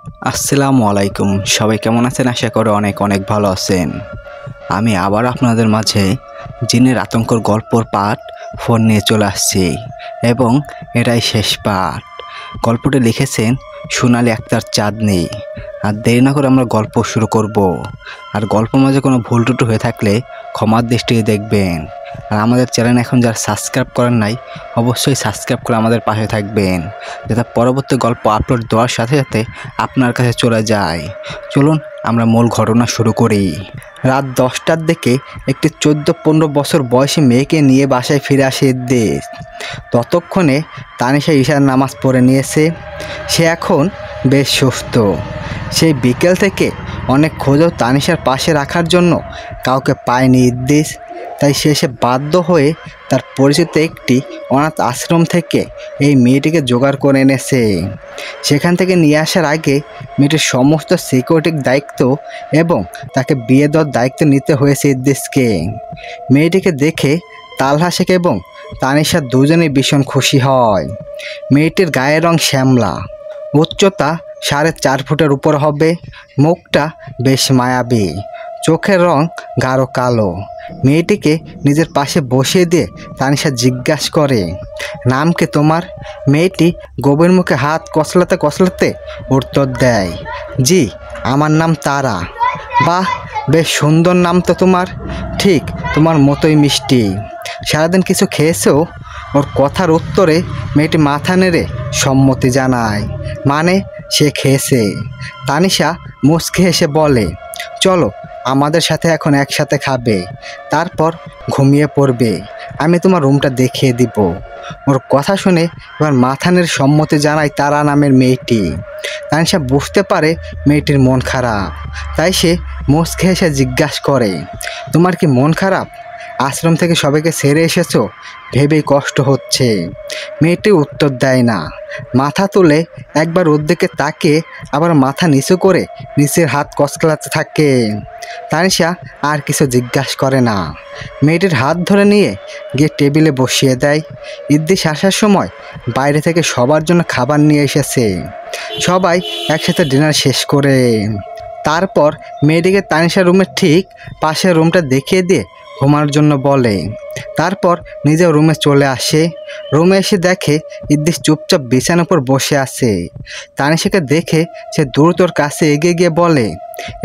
আসসালামু আলাইকুম। সবাই কেমন আছেন? আশা করি অনেক অনেক ভালো আছেন। আমি আবার আপনাদের মাঝে জিনের আতঙ্কর গল্পর পাঠ ফোন নিয়ে চলে আসছি এবং এটাই শেষ পাঠ। গল্পটি লিখেছেন সোনালী আক্তার চাঁদনী। আর দেরি না করে আমরা গল্প শুরু করব। আর গল্পের মাঝে কোনো ভুল ত্রুটি হয়ে থাকলে ক্ষমার দৃষ্টিতে দেখবেন। আর আমাদের চ্যানেল এখন যারা সাবস্ক্রাইব করেন নাই, অবশ্যই সাবস্ক্রাইব করে আমাদের পাশে থাকবেন, যাতে পরবর্তী গল্প আপলোড দেওয়ার সাথে সাথে আপনার কাছে চলে যায়। চলুন আমরা মূল ঘটনা শুরু করি। রাত 10টার দিকে একটি 14-15 বছর বয়সী মেয়েকে নিয়ে বাসায় ফিরে আসে ইদ্রিস। ততক্ষণে তানিশা ঈশার নামাজ পড়ে নিয়েছে। সে এখন বেশ সুস্থ। সেই বিকেল থেকে অনেক খোঁজও তানিশার পাশে রাখার জন্য কাউকে পায়নি ইদ্রিস। তাই শেষে বাধ্য হয়ে তার পরিচিত একটি অনাথ আশ্রম থেকে এই মেয়েটিকে জোগাড় করে এনেছে। সেখান থেকে নিয়ে আসার আগে মেয়েটির সমস্ত সিকিউরিটির দায়িত্ব এবং তাকে বিয়ে দেওয়ার দায়িত্ব নিতে হয়েছে ইদ্রিসকে। মেয়েটিকে দেখে তালহা শেখ এবং তানিশা দুজনেই ভীষণ খুশি হয়। মেয়েটির গায়ের রং শ্যামলা, উচ্চতা 4.5 ফুটের উপর হবে, মুখটা বেশ মায়াবী, চোখের রং গাঢ় কালো। মেয়েটিকে নিজের পাশে বসিয়ে দিয়ে তানিশা জিজ্ঞাসা করে, নাম কি তোমার? মেয়েটি গভীর মুখে হাত কসলাতে কসলাতে উত্তর দেয়, জি আমার নাম তারা। বাহ, বেশ সুন্দর নাম তো তোমার, ঠিক তোমার মতোই মিষ্টি। সারাদিন কিছু খেয়েছো? ওর কথার উত্তরে মেয়েটি মাথা নেড়ে সম্মতি জানায়, মানে সে খেয়েছে। তানিশা মুচকি হেসে বলে, চলো আমাদের সাথে এখন একসাথে খাবে, তারপর ঘুমিয়ে পড়বে। আমি তোমার রুমটা দেখিয়ে দিব। ওর কথা শুনে এবার মাথা নেড়ে সম্মতি জানায় তারা নামের মেয়েটি। তানিশা বুঝতে পারে মেয়েটির মন খারাপ, তাই সে মুচকি হেসে জিজ্ঞাসা করে, তোমার কি মন খারাপ? আশ্রম থেকে সবাইকে ছেড়ে এসেছো ভেবেই কষ্ট হচ্ছে। মেয়েটি উত্তর দেয় না, মাথা তুলে একবার ওর দিকে তাকিয়ে আবার মাথা নিচু করে নিচের হাত কচলাতে থাকে। তানিশা আর কিছু জিজ্ঞাসা করে না, মেয়েটির হাত ধরে নিয়ে গিয়ে টেবিলে বসিয়ে দেয়। ইদ্রিস আসার সময় বাইরে থেকে সবার জন্য খাবার নিয়ে এসেছে। সবাই একসাথে ডিনার শেষ করে তারপর মেয়েটিকে তানিশার রুমের ঠিক পাশের রুমটা দেখিয়ে দিয়ে ঘুমানোর জন্য বলে। তারপর নিজের রুমে চলে আসে। রুমে এসে দেখে ইদ্রিস চুপচাপ বিছানার উপর বসে আছে। তানিশাকে দেখে সে দ্রুত ওর কাছে এগিয়ে গিয়ে বলে,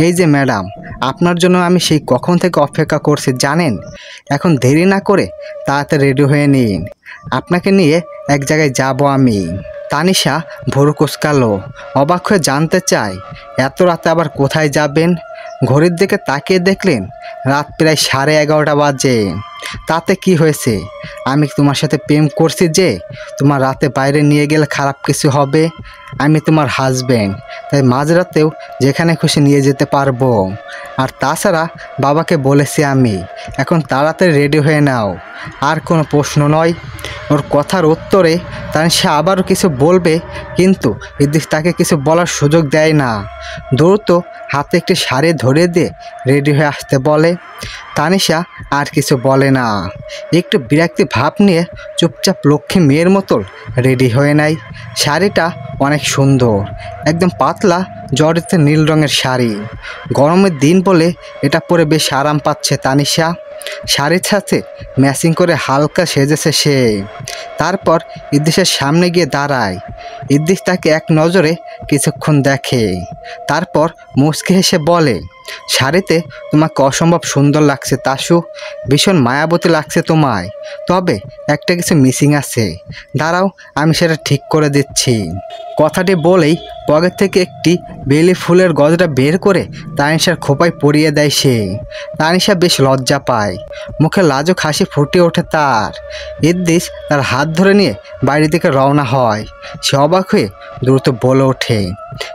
এই যে ম্যাডাম, আপনার জন্য আমি সেই কখন থেকে অপেক্ষা করছি জানেন। এখন দেরি না করে তাড়াতাড়ি রেডি হয়ে নিন, আপনাকে নিয়ে এক জায়গায় যাব আমি। তানিশা ভুরু কুঁচকালো, অবাক হয়ে জানতে চায়, এত রাতে আবার কোথায় যাবেন? ঘড়ির দিকে তাকিয়ে দেখলেন রাত প্রায় 11:30 বাজে। তাতে কি হয়েছে? আমি তোমার সাথে প্রেম করছি যে তোমার রাতে বাইরে নিয়ে গেলে খারাপ কিছু হবে? আমি তোমার হাজব্যান্ড, তাই মাঝরাতেও যেখানে খুশি নিয়ে যেতে পারবো। আর তাছাড়া বাবাকে বলেছি আমি। এখন তাড়াতাড়ি রেডি হয়ে নাও, আর কোনো প্রশ্ন নয়। ওর কথার উত্তরে তানিশা আবারও কিছু বলবে, কিন্তু ইদ্রিস তাকে কিছু বলার সুযোগ দেয় না। দ্রুত হাতে একটি শাড়ি ধরে দিয়ে রেডি হয়ে আসতে বলে। তানিশা আর কিছু বলে না, একটু বিরক্তি ভাব নিয়ে চুপচাপ লক্ষ্মী মেয়ের মতো রেডি হয়ে নেয়। শাড়িটা অনেক সুন্দর, একদম পাতলা জড়িত নীল রঙের শাড়ি। গরমের দিন বলে এটা পরে বেশ আরাম পাচ্ছে তানিশা। শাড়ির সাথে ম্যাচিং করে হালকা সেজেছে সে। তারপর ইদ্রিসের সামনে গিয়ে দাঁড়ায়। ইদ্রিস তাকে এক নজরে কিছুক্ষণ দেখে, তারপর মুচকি হেসে বলে, শাড়িতে তোমাকে অসম্ভব সুন্দর লাগছে তাসু, ভীষণ মায়াবতী লাগছে তোমায়। তবে একটা কিছু মিসিং আছে, দাঁড়াও আমি সেটা ঠিক করে দিচ্ছি। কথাটি বলেই পকেট থেকে একটি বেলি ফুলের গজরা বের করে তানিশার খোপায় পরিয়ে দেয় সে। তানিশা বেশ লজ্জা পায়, মুখে লাজুক হাসি ফুটে ওঠে তার। ইদ্রিস তার হাত ধরে নিয়ে বাইরের দিকে রওনা হয়। সে অবাক হয়ে দ্রুত বলে ওঠে,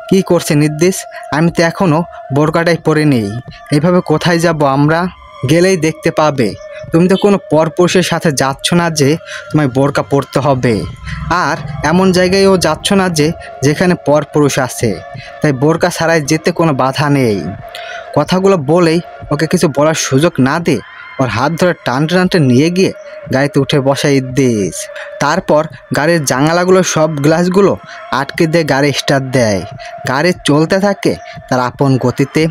কি করছেন ইদ্রিস? আমি তো এখনও বোরকাটাই পরে নেই, এভাবে কোথায় যাব আমরা? গেলেই দেখতে পাবে। তুমি তো কোনো পরপুরুষের সাথে যাচ্ছ না যে তোমায় বোরকা পরতে হবে, আর এমন জায়গায়ও যাচ্ছ না যে যেখানে পরপুরুষ আছে, তাই বোরকা ছাড়াই যেতে কোনো বাধা নেই। কথাগুলো বলেই ওকে কিছু বলার সুযোগ না দিয়ে ওর হাত ধরে টানতে টানতে নিয়ে গিয়ে গাড়িতে উঠে বসায় ইদ্রিস। তারপর গাড়ির জানালাগুলো সব গ্লাসগুলো আটকে দিয়ে গাড়ি স্টার্ট দেয়। গাড়ি চলতে থাকে তার আপন গতিতে।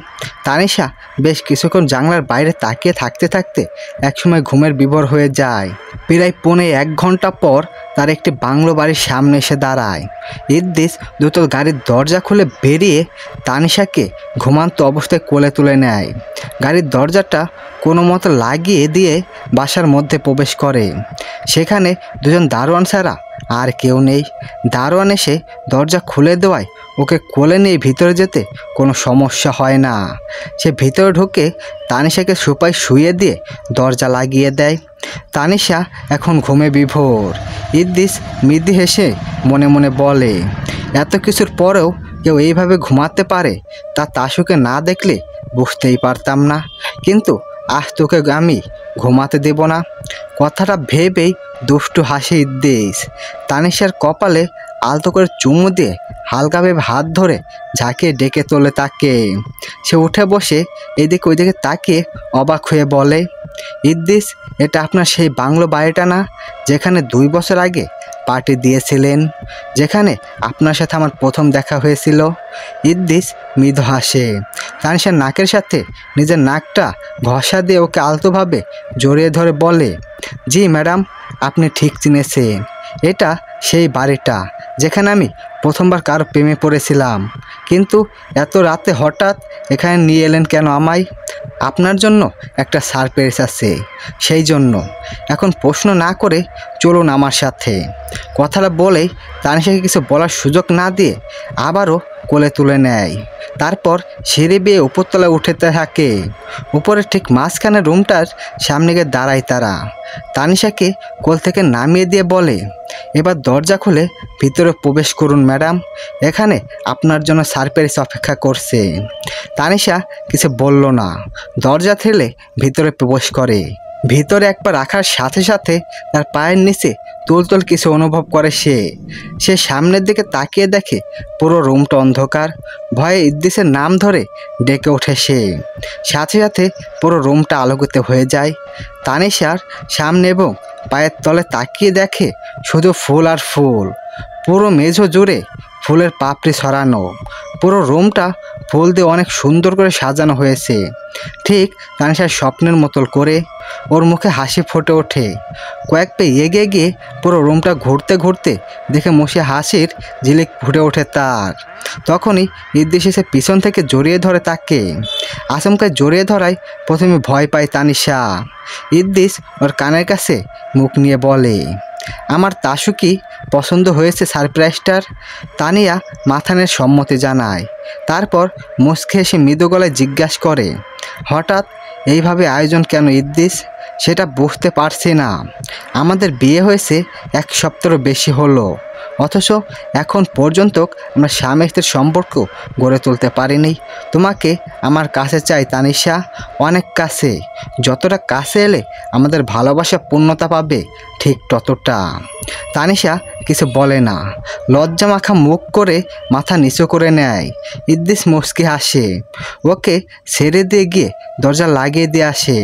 তানিশা বেশ কিছুক্ষণ জানলার বাইরে তাকিয়ে থাকতে থাকতে একসময় ঘুমের বিভোর হয়ে যায়। প্রায় 1.25 ঘন্টা পর তার একটি বাংলো বাড়ির সামনে এসে দাঁড়ায়। ইদ্রিস দ্রুত গাড়ির দরজা খুলে বেরিয়ে তানিশাকে ঘুমান্ত অবস্থায় কোলে তুলে নেয়। গাড়ির দরজাটা কোনো মতো লাগিয়ে দিয়ে বাসার মধ্যে প্রবেশ করে। সেখানে দুজন দারোয়ান ছাড়া আর কেউ নেই। দারোয়ান এসে দরজা খুলে দেওয়ায় ওকে কোলে নিয়ে ভিতরে যেতে কোনো সমস্যা হয় না। সে ভিতরে ঢুকে তানিশাকে সোফায় শুইয়ে দিয়ে দরজা লাগিয়ে দেয়। তানিশা এখন ঘুমে বিভোর। ইদ্রিস মৃদু হেসে মনে মনে বলে, এত কিছুর পরেও কেউ এইভাবে ঘুমাতে পারে তা তাসুকে না দেখলে বুঝতেই পারতাম না, কিন্তু আজ তোকে আমি ঘুমাতে দেব না। কথাটা ভেবেই দুষ্টু হাসে ইদ্রিস। তানিশার কপালে আলতো করে চুমু দিয়ে হালকাভাবে হাত ধরে ঝাঁকিয়ে ডেকে তোলে তাকে। সে উঠে বসে এদিক ওইদিকে তাকিয়ে অবাক হয়ে বলে, ইদ্রিস, এটা আপনার সেই বাংলো বাড়িটা না যেখানে 2 বছর আগে পার্টি দিয়েছিলেন, যেখানে আপনার সাথে আমার প্রথম দেখা হয়েছিল? ইদ্রিস মৃদু হাসে। তানিশার নাকের সাথে নিজের নাকটা ঘষা দিয়ে ওকে আলতোভাবে জড়িয়ে ধরে বলে, জি ম্যাডাম, আপনি ঠিক চিনেছেন। এটা সেই বাড়িটা যেখানে আমি প্রথমবার কারো প্রেমে পড়েছিলাম। কিন্তু এত রাতে হঠাৎ এখানে নিয়ে এলেন কেন আমায়? আপনার জন্য একটা সারপ্রাইজ আছে, সেই জন্য। এখন প্রশ্ন না করে চলুন আমার সাথে। কথাটা বলেই তানিশাকে কিছু বলার সুযোগ না দিয়ে আবারও কোলে তুলে নেয়। তারপর সিঁড়ি বেয়ে উপরতলায় উঠতে থাকে। উপরে ঠিক মাঝখানে রুমটার সামনে গিয়ে দাঁড়ায় তারা। তানিশাকে কোল থেকে নামিয়ে দিয়ে বলে, এবার দরজা খুলে ভিতরে প্রবেশ করুন ম্যাডাম, এখানে আপনার জন্য সারপ্রাইজ অপেক্ষা করছে। তানিশা কিছু বলল না, দরজা ঠেলে ভিতরে প্রবেশ করে। ভিতরে একবার রাখার সাথে সাথে তার পায়ের নিচে তুলতুল কিছু অনুভব করে সে সামনের দিকে তাকিয়ে দেখে পুরো রুমটা অন্ধকার। ভয়ে ইদ্রিসের নাম ধরে ডেকে ওঠে সে। সাথে সাথে পুরো রুমটা আলোকিত হয়ে যায়। তানিশার সামনে এবং পায়ের তলে তাকিয়ে দেখে শুধু ফুল আর ফুল। পুরো মেঝো জুড়ে ফুলের পাপড়ি ছড়ানো। পুরো রুমটা ফুল দিয়ে অনেক সুন্দর করে সাজানো হয়েছে, ঠিক তানিশার স্বপ্নের মতো করে। ওর মুখে হাসি ফুটে ওঠে। কয়েক পা এগিয়ে গিয়ে পুরো রুমটা ঘুরতে ঘুরতে দেখে মুখে হাসির ঝিলিক ফুটে ওঠে তার। তখনই ইদ্রিস এসে পিছন থেকে জড়িয়ে ধরে তাকে। আচমকায় জড়িয়ে ধরায় প্রথমে ভয় পায় তানিশা। ইদ্রিস ওর কানের কাছে মুখ নিয়ে বলে, আমার তাসু কি পছন্দ হয়েছে সারপ্রাইজটার? তানিয়া মাথানের সম্মতি জানায়। তারপর মুচকে এসে মৃদু গলায় জিজ্ঞাসা করে, হঠাৎ এইভাবে আয়োজন কেন ইদ্রিস? সেটা বুঝতে পারছি না। আমাদের বিয়ে হয়েছে 1 সপ্তাহেরও বেশি হলো, অথচ এখন পর্যন্ত আমরা স্বামী স্ত্রীর সম্পর্ক গড়ে তুলতে পারিনি। তোমাকে আমার কাছে চাই তানিশা, অনেক কাছে। যতটা কাছে এলে আমাদের ভালোবাসা পূর্ণতা পাবে ঠিক ততটা। তানিশা কিছু বলে না, লজ্জা মাখা মুখ করে মাথা নিচু করে নেয়। ইদ্রিস মুচকি হাসে, ওকে ছেড়ে দিয়ে গিয়ে দরজা লাগিয়ে দিয়ে আসে।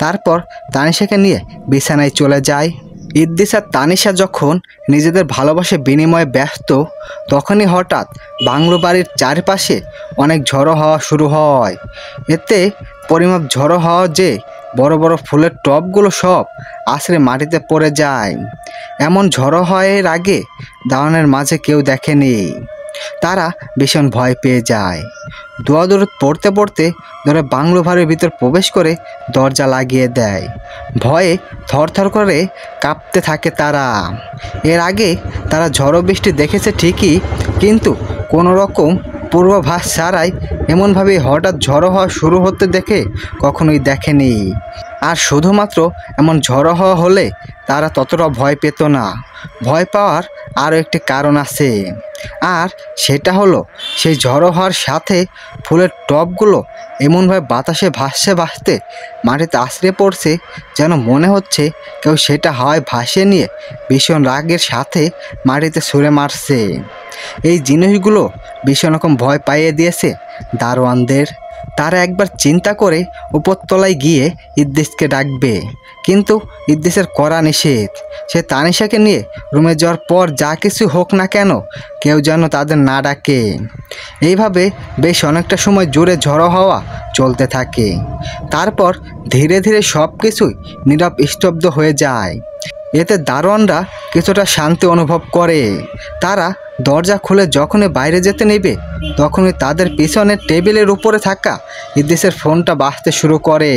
তারপর তানিশাকে নিয়ে বিছানায় চলে যায়। ইদ্রিস আর তানিশা যখন নিজেদের ভালোবাসা বিনিময়ে ব্যস্ত, তখনই হঠাৎ বাংলো বাড়ির চারপাশে অনেক ঝড়ো হওয়া শুরু হয়। এতে পরিমাপ ঝড়ো হওয়া যে বড় বড় ফুলের টবগুলো সব আছড়ে মাটিতে পড়ে যায়। এমন ঝড়ো হওয়ার আগে দাওয়ানের মাঝে কেউ দেখেনি। তারা ভীষণ ভয় পেয়ে যায়। দৌড় পড়তে পড়তে ধরে বাংলো বাড়ির ভিতর প্রবেশ করে দরজা লাগিয়ে দেয়। ভয়ে থরথর করে কাঁপতে থাকে তারা। এর আগে তারা ঝড়ো বৃষ্টি দেখেছে ঠিকই, কিন্তু কোনো রকম পূর্বাভাস ছাড়াই এমনভাবে হঠাৎ ঝড়ো হওয়া শুরু হতে দেখে কখনোই দেখেনি। আর শুধুমাত্র এমন ঝড়ো হওয়া হলে তারা ততটা ভয় পেত না। ভয় পাওয়ার আরও একটি কারণ আছে, আর সেটা হলো সেই ঝড়ো হওয়ার সাথে ফুলের টবগুলো এমনভাবে বাতাসে ভাসতে ভাসতে মাটিতে আছড়ে পড়ছে, যেন মনে হচ্ছে কেউ সেটা হাওয়ায় ভাসিয়ে নিয়ে ভীষণ রাগের সাথে মাটিতে ছুঁড়ে মারছে। এই জিনিসগুলো ভীষণ রকম ভয় পাইয়ে দিয়েছে দারোয়ানদের। তারা একবার চিন্তা করে উপরতলায় গিয়ে ইদ্রিসকে ডাকবে, কিন্তু ইদ্রিসের কড়া নিষেধ। সে তানিশাকে নিয়ে রুমে যাওয়ার পর যা কিছু হোক না কেন কেউ যেন তাদের না ডাকে। এইভাবে বেশ অনেকটা সময় জোরে ঝড়ো হাওয়া চলতে থাকে। তারপর ধীরে ধীরে সব কিছুই নীরব স্তব্ধ হয়ে যায়। এতে দারোয়ানরা কিছুটা শান্তি অনুভব করে। তারা দরজা খুলে যখনই বাইরে যেতে নেবে তখনই তাদের পিছনের টেবিলের উপরে থাকা ইদ্রিসের ফোনটা বাজতে শুরু করে।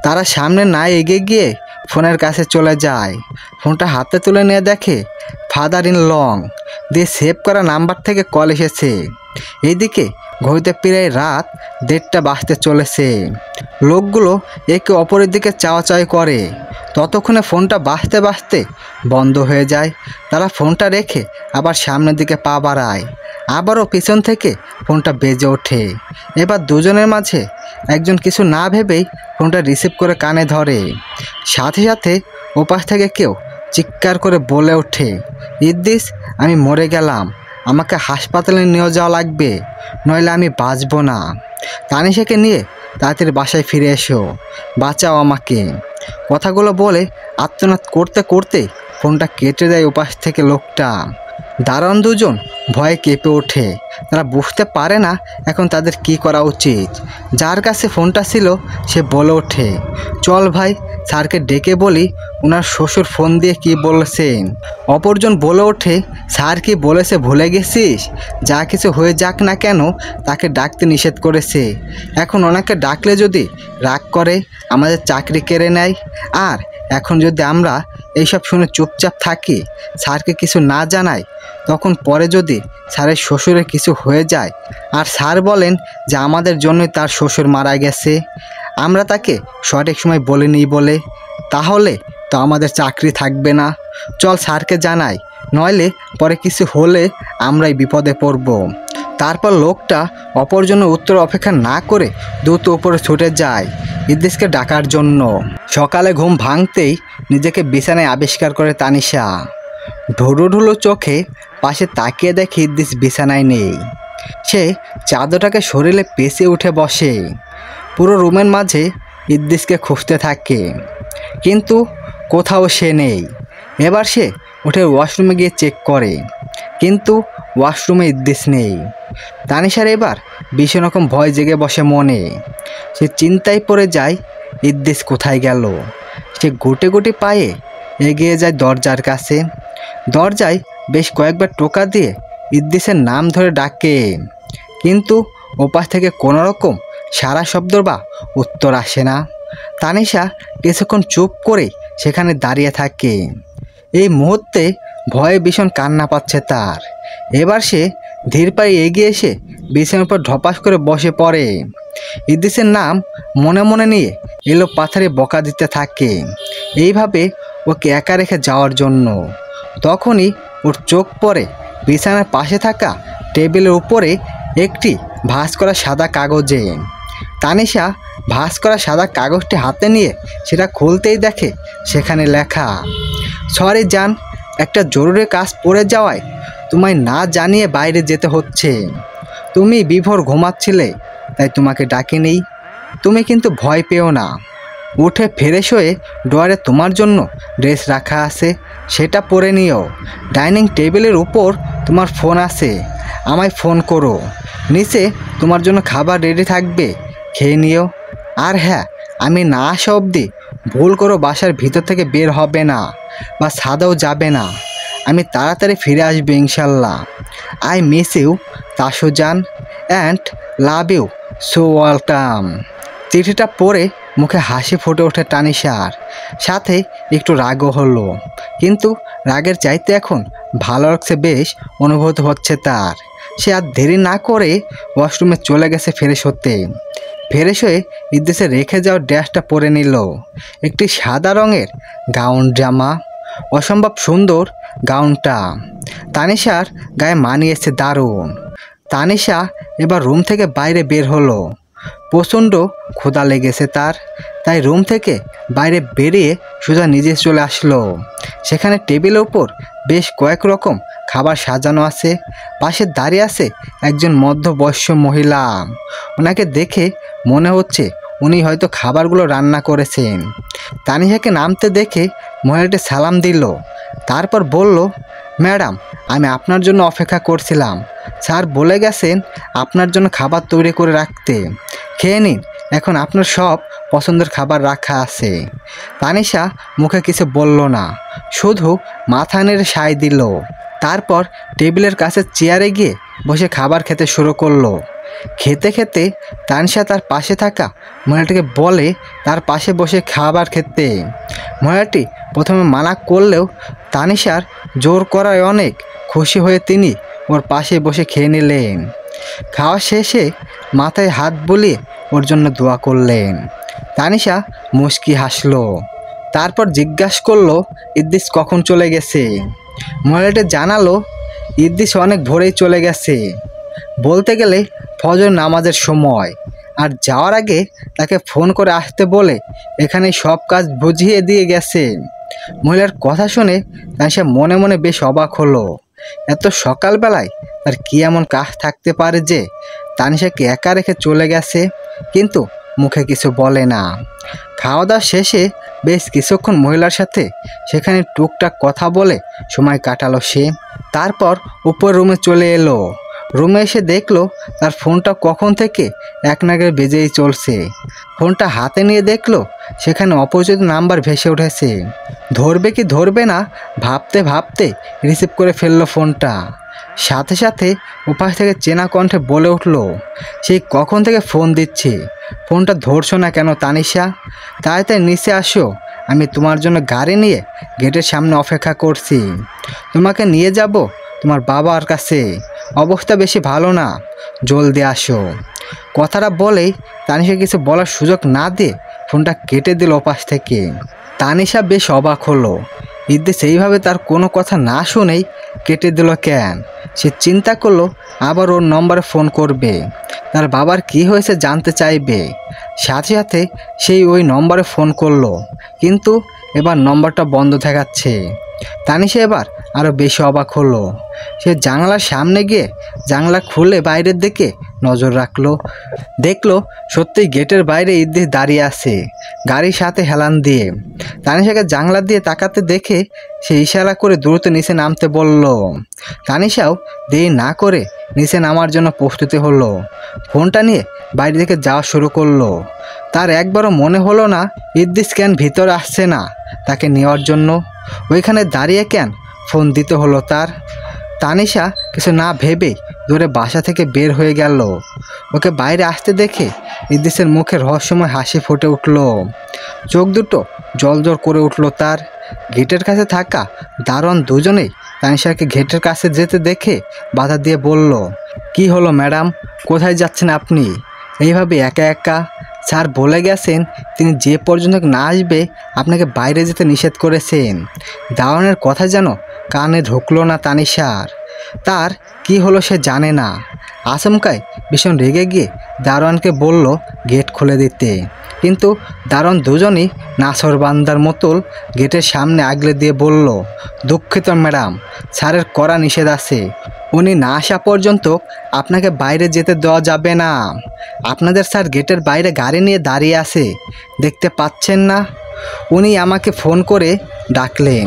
তারা সামনে না এগিয়ে গিয়ে ফোনের কাছে চলে যায়। ফোনটা হাতে তুলে নিয়ে দেখে ফাদার ইন লং দিয়ে সেভ করা নাম্বার থেকে কল এসেছে। এইদিকে ঘড়িতে প্রায় রাত 1:30 বাজতে চলেছে। লোকগুলো একে অপরের দিকে চাওয়াচাওয়ি করে। ততক্ষণে ফোনটা বাজতে বাজতে বন্ধ হয়ে যায়। তারা ফোনটা রেখে আবার সামনের দিকে পা বাড়ায়। আবারও পিছন থেকে ফোনটা বেজে ওঠে। এবার দুজনের মাঝে একজন কিছু না ভেবেই ফোনটা রিসিভ করে কানে ধরে। সাথে সাথে ওপাশ থেকে কেউ চিৎকার করে বলে ওঠে, ইদ্রিস, আমি মরে গেলাম, আমাকে হাসপাতালে নিয়ে যাওয়া লাগবে, নইলে আমি বাঁচব না। তানিশাকে নিয়ে তাড়াতাড়ি বাসায় ফিরে এসো, বাঁচাও আমাকে। কথাগুলো বলে আর্তনাদ করতে করতে ফোনটা কেটে দেয় ওপাশ থেকে লোকটা। দারোয়ান দুজন ভয়ে কেঁপে ওঠে। তারা বুঝতে পারে না এখন তাদের কি করা উচিত। যার কাছে ফোনটা ছিল সে বলে ওঠে, চল ভাই, স্যারকে ডেকে বলি ওনার শ্বশুর ফোন দিয়ে কি বলেছেন। অপরজন বলে ওঠে, স্যার কি বলেছে ভুলে গেছিস? যা কিছু হয়ে যাক না কেন তাকে ডাকতে নিষেধ করেছে। এখন ওনাকে ডাকলে যদি রাগ করে আমাদের চাকরি কেড়ে নেয়, আর এখন যদি আমরা এইসব শুনে চুপচাপ থাকি, স্যারকে কিছু না জানাই, তখন পরে যদি স্যারের শ্বশুরের কিছু হয়ে যায় আর স্যার বলেন যে আমাদের জন্যই তার শ্বশুর মারা গেছে, আমরা তাকে সঠিক সময় বলিনি বলে, তাহলে তো আমাদের চাকরি থাকবে না। চল স্যারকে জানাই, নইলে পরে কিছু হলে আমরাই বিপদে পড়ব। তারপর লোকটা অপরজনের উত্তর অপেক্ষা না করে দ্রুত উপরে ছুটে যায় ইদ্রিসকে ডাকার জন্য। সকালে ঘুম ভাঙতেই নিজেকে বিছানায় আবিষ্কার করে তানিশা। ঢুলু ঢুলু চোখে পাশে তাকিয়ে দেখে ইদ্রিস বিছানায় নেই। সে চাদরটাকে শরীরে পেঁচিয়ে উঠে বসে। পুরো রুমের মাঝে ইদ্রিসকে খুঁজতে থাকে, কিন্তু কোথাও সে নেই। এবার সে উঠে ওয়াশরুমে গিয়ে চেক করে, কিন্তু ওয়াশরুমে ইদ্রিস নেই। তানিশার এবার ভীষণ রকম ভয় জেগে বসে মনে। সে চিন্তায় পড়ে যায় ইদ্রিস কোথায় গেল। সে গুটে গুটে পায়ে এগিয়ে যায় দরজার কাছে। দরজায় বেশ কয়েকবার টোকা দিয়ে ইদ্রিসের নাম ধরে ডাকে, কিন্তু ওপাশ থেকে কোনো রকম সারা শব্দ বা উত্তর আসে না। তানিশা কিছুক্ষণ চুপ করে সেখানে দাঁড়িয়ে থাকে। এই মুহূর্তে ভয়ে ভীষণ কান্না পাচ্ছে তার। এবার সে ধীর পায়ে এগিয়ে এসে বিছানার উপর ঢপাস করে বসে পড়ে। ইদ্রিসের নাম মনে মনে নিয়ে এলো পাথারে বকা দিতে থাকে, এইভাবে ওকে একা রেখে যাওয়ার জন্য। তখনই ওর চোখ পড়ে বিছানার পাশে থাকা টেবিলের উপরে একটি ভাঁজ করা সাদা কাগজে। তানিশা ভাঁজ করা সাদা কাগজটি হাতে নিয়ে সেটা খুলতেই দেখে সেখানে লেখা, সরি জান, একটা জরুরি কাজ পড়ে যাওয়ায় তোমায় না জানিয়ে বাইরে যেতে হচ্ছে। তুমি বিভোর ঘুমাচ্ছিলে তাই তোমাকে ডাকিনি। তুমি কিন্তু ভয় পেও না, উঠে ফ্রেশ হয়ে ড্রয়ারে তোমার জন্য ড্রেস রাখা আছে, সেটা পরে নিও। ডাইনিং টেবিলের উপর তোমার ফোন আছে, আমায় ফোন করো। নিচে তোমার জন্য খাবার রেডি থাকবে, খেয়ে নিও। আর হ্যাঁ, আমি না আসা অবধি ভুল করো বাসার ভিতর থেকে বের হবে না বা ছাদেও যাবে না। আমি তাড়াতাড়ি ফিরে আসবো ইনশাল্লাহ। I miss you Tasujan and love you so welcome. চিঠিটা পড়ে মুখে হাসি ফুটে ওঠে তানিশার, সাথে একটু রাগও হলো, কিন্তু রাগের চাইতে এখন ভালো লাগছে বেশ অনুভূত হচ্ছে তার। সে আর দেরি না করে ওয়াশরুমে চলে গেছে ফ্রেশ হতে। ফ্রেশ হয়ে ইদ্রিসের রেখে যাওয়া ড্রেসটা পরে নিল, একটি সাদা রঙের গাউন জামা। অসম্ভব সুন্দর গাউনটা, তানিশার গায়ে মানিয়েছে দারুণ। তানিশা এবার রুম থেকে বাইরে বের হলো। প্রচণ্ড ক্ষুধা লেগেছে তার, তাই রুম থেকে বাইরে বেরিয়ে সোজা নিজে চলে আসলো। সেখানে টেবিলের উপর বেশ কয়েক রকম খাবার সাজানো আছে। পাশে দাঁড়িয়ে আছে একজন মধ্যবয়স্ক মহিলা। ওনাকে দেখে মনে হচ্ছে উনি হয়তো খাবারগুলো রান্না করেছেন। তানিশাকে নামতে দেখে মহিলাটি সালাম দিল, তারপর বলল, ম্যাডাম, আমি আপনার জন্য অপেক্ষা করছিলাম। স্যার বলে গেছেন আপনার জন্য খাবার তৈরি করে রাখতে। খেয়ে নিন, এখন আপনার সব পছন্দের খাবার রাখা আছে। তানিশা মুখে কিছু বলল না, শুধু মাথা নেড়ে সায় দিল। তারপর টেবিলের কাছে চেয়ারে গিয়ে বসে খাবার খেতে শুরু করলো। খেতে খেতে তানিশা তার পাশে থাকা মহিলাটিকে বলে তার পাশে বসে খাবার খেতে। মহিলাটি প্রথমে মানা করলেও তানিশার জোর করায় অনেক খুশি হয়ে তিনি ওর পাশে বসে খেয়ে নিলেন। খাওয়া শেষে মাথায় হাত বুলিয়ে ওর জন্য দোয়া করলেন। তানিশা মুচকি হাসলো, তারপর জিজ্ঞাসা করলো ইদ্রিস কখন চলে গেছে। মহিলাটি জানালো ইদ্রিস অনেক ভোরেই চলে গেছে, বলতে গেলে ফজর নামাজের সময়। আর যাওয়ার আগে তাকে ফোন করে আসতে বলে এখানে সব কাজ বুঝিয়ে দিয়ে গেছে। মহিলার কথা শুনে তানিশা মনে মনে বেশ অবাক হলো। এত সকালবেলায় তার কী এমন কাজ থাকতে পারে যে তানিশাকে একা রেখে চলে গেছে, কিন্তু মুখে কিছু বলে না। খাওয়া দাওয়া শেষে বেশ কিছুক্ষণ মহিলার সাথে সেখানে টুকটাক কথা বলে সময় কাটালো সে। তারপর উপর রুমে চলে এলো। রুমে এসে দেখলো তার ফোনটা কখন থেকে এক নাগাড়ে বেজেই চলছে। ফোনটা হাতে নিয়ে দেখলো সেখানে অপরিচিত নাম্বার ভেসে উঠেছে। ধরবে কি ধরবে না ভাবতে ভাবতে রিসিভ করে ফেললো ফোনটা। সাথে সাথে উপাস থেকে চেনা কণ্ঠে বলে উঠলো, সেই কখন থেকে ফোন দিচ্ছি, ফোনটা ধরছো না কেন তানিশা? তাই নিচে আসো, আমি তোমার জন্য গাড়ি নিয়ে গেটের সামনে অপেক্ষা করছি। তোমাকে নিয়ে যাব তোমার বাবার কাছে, অবস্থা বেশি ভালো না, জলদি আসো। কথাটা বলেই তানিশা কিছু বলার সুযোগ না দিয়ে ফোনটা কেটে দিল ওপাশ থেকে। তানিশা বেশ অবাক হলো, ইদ্রিস এইভাবে তার কোনো কথা না শুনেই কেটে দিল কেন। সে চিন্তা করলো আবার ওর নম্বরে ফোন করবে, তার বাবার কি হয়েছে জানতে চাইবে। সাথে সাথে সেই ওই নম্বরে ফোন করলো, কিন্তু এবার নম্বরটা বন্ধ দেখাচ্ছে। তানিশা এবার আরও বেশি অবাক হলো। সে জানলার সামনে গিয়ে জানলা খুলে বাইরের দিকে নজর রাখলো। দেখলো সত্যিই গেটের বাইরে ইদ্রিস দাঁড়িয়ে আছে, গাড়ির সাথে হেলান দিয়ে। তানিশাকে জানলা দিয়ে তাকাতে দেখে সে ইশারা করে দ্রুত নিচে নামতে বলল। তানিশাও দেরি না করে নিচে নামার জন্য প্রস্তুতি হলো। ফোনটা নিয়ে বাইরে থেকে যাওয়া শুরু করলো। তার একবারও মনে হলো না ইদ্রিস কেন ভিতরে আসছে না তাকে নেওয়ার জন্য, ওইখানে দাঁড়িয়ে কেন ফোন দিতে হলো তার। তানিশা কিছু না ভেবে দূরে বাসা থেকে বের হয়ে গেল। ওকে বাইরে আসতে দেখে ইদ্রিসের মুখে রহস্যময় হাসি ফুটে উঠল, চোখ দুটো জলজল করে উঠল তার। গেটের কাছে থাকা দারোয়ান দুজনেই তানিশাকে গেটের কাছে যেতে দেখে বাধা দিয়ে বলল, কি হলো ম্যাডাম, কোথায় যাচ্ছেন আপনি এইভাবে একা একা? স্যার বলে গেছেন তিনি যে পর্যন্ত না আসবে আপনাকে বাইরে যেতে নিষেধ করেছেন। দারোয়ানের কথা যেন কানে ঢুকলো না তানিশার। তার কি হলো সে জানে না। আচমকায় ভীষণ রেগে গিয়ে দারোয়ানকে বলল গেট খুলে দিতে, কিন্তু দারোয়ান দুজনই নাছোড়বান্দার মতোল গেটের সামনে আগলে দিয়ে বলল, দুঃখিত ম্যাডাম, স্যারের কড়া নিষেধ আছে, উনি না আসা পর্যন্ত আপনাকে বাইরে যেতে দেওয়া যাবে না। আপনাদের স্যার গেটের বাইরে গাড়ি নিয়ে দাঁড়িয়ে আছে, দেখতে পাচ্ছেন না? উনি আমাকে ফোন করে ডাকলেন,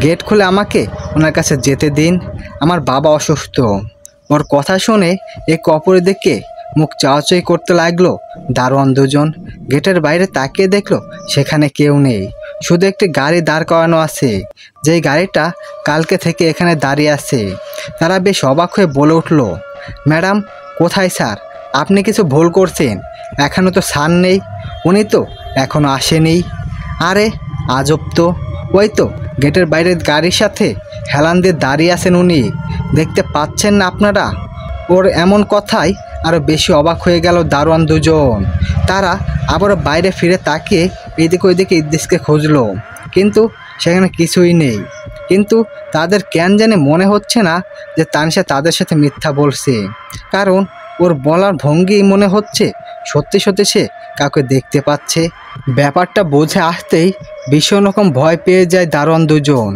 গেট খুলে আমাকে ওনার কাছে যেতে দিন, আমার বাবা অসুস্থ। ওর কথা শুনে এক অপরের দিকে মুখ চাওয়াচাই করতে লাগলো দারোয়ান দুজন। গেটের বাইরে তাকিয়ে দেখলো সেখানে কেউ নেই, শুধু একটি গাড়ি দাঁড় করানো আছে, যেই গাড়িটা কালকে থেকে এখানে দাঁড়িয়ে আছে। তারা বেশ অবাক হয়ে বলে উঠল, ম্যাডাম কোথায় স্যার? আপনি কিছু ভুল করছেন, এখনও তো স্যার নেই, উনি তো এখনও আসেনি। আরে আজব তো, ওই তো গেটের বাইরে গাড়ির সাথে হেলান দিয়ে দাঁড়িয়ে আছেন উনি, দেখতে পাচ্ছেন না আপনারা? ওর এমন কথায় আরও বেশি অবাক হয়ে গেল দারোয়ান দুজন। তারা আবারও বাইরে ফিরে তাকিয়ে এইদিকে ওইদিকে ইদ্রিসকে খুঁজলো, কিন্তু সেখানে কিছুই নেই। কিন্তু তাদের কেন জানে মনে হচ্ছে না যে তানিশা তাদের সাথে মিথ্যা বলছে, কারণ ওর বলার ভঙ্গি মনে হচ্ছে সত্যি সত্যি সে কাউকে দেখতে পাচ্ছে। ব্যাপারটা বুঝে আসতেই ভীষণ রকম ভয় পেয়ে যায় দারোয়ান দুজন।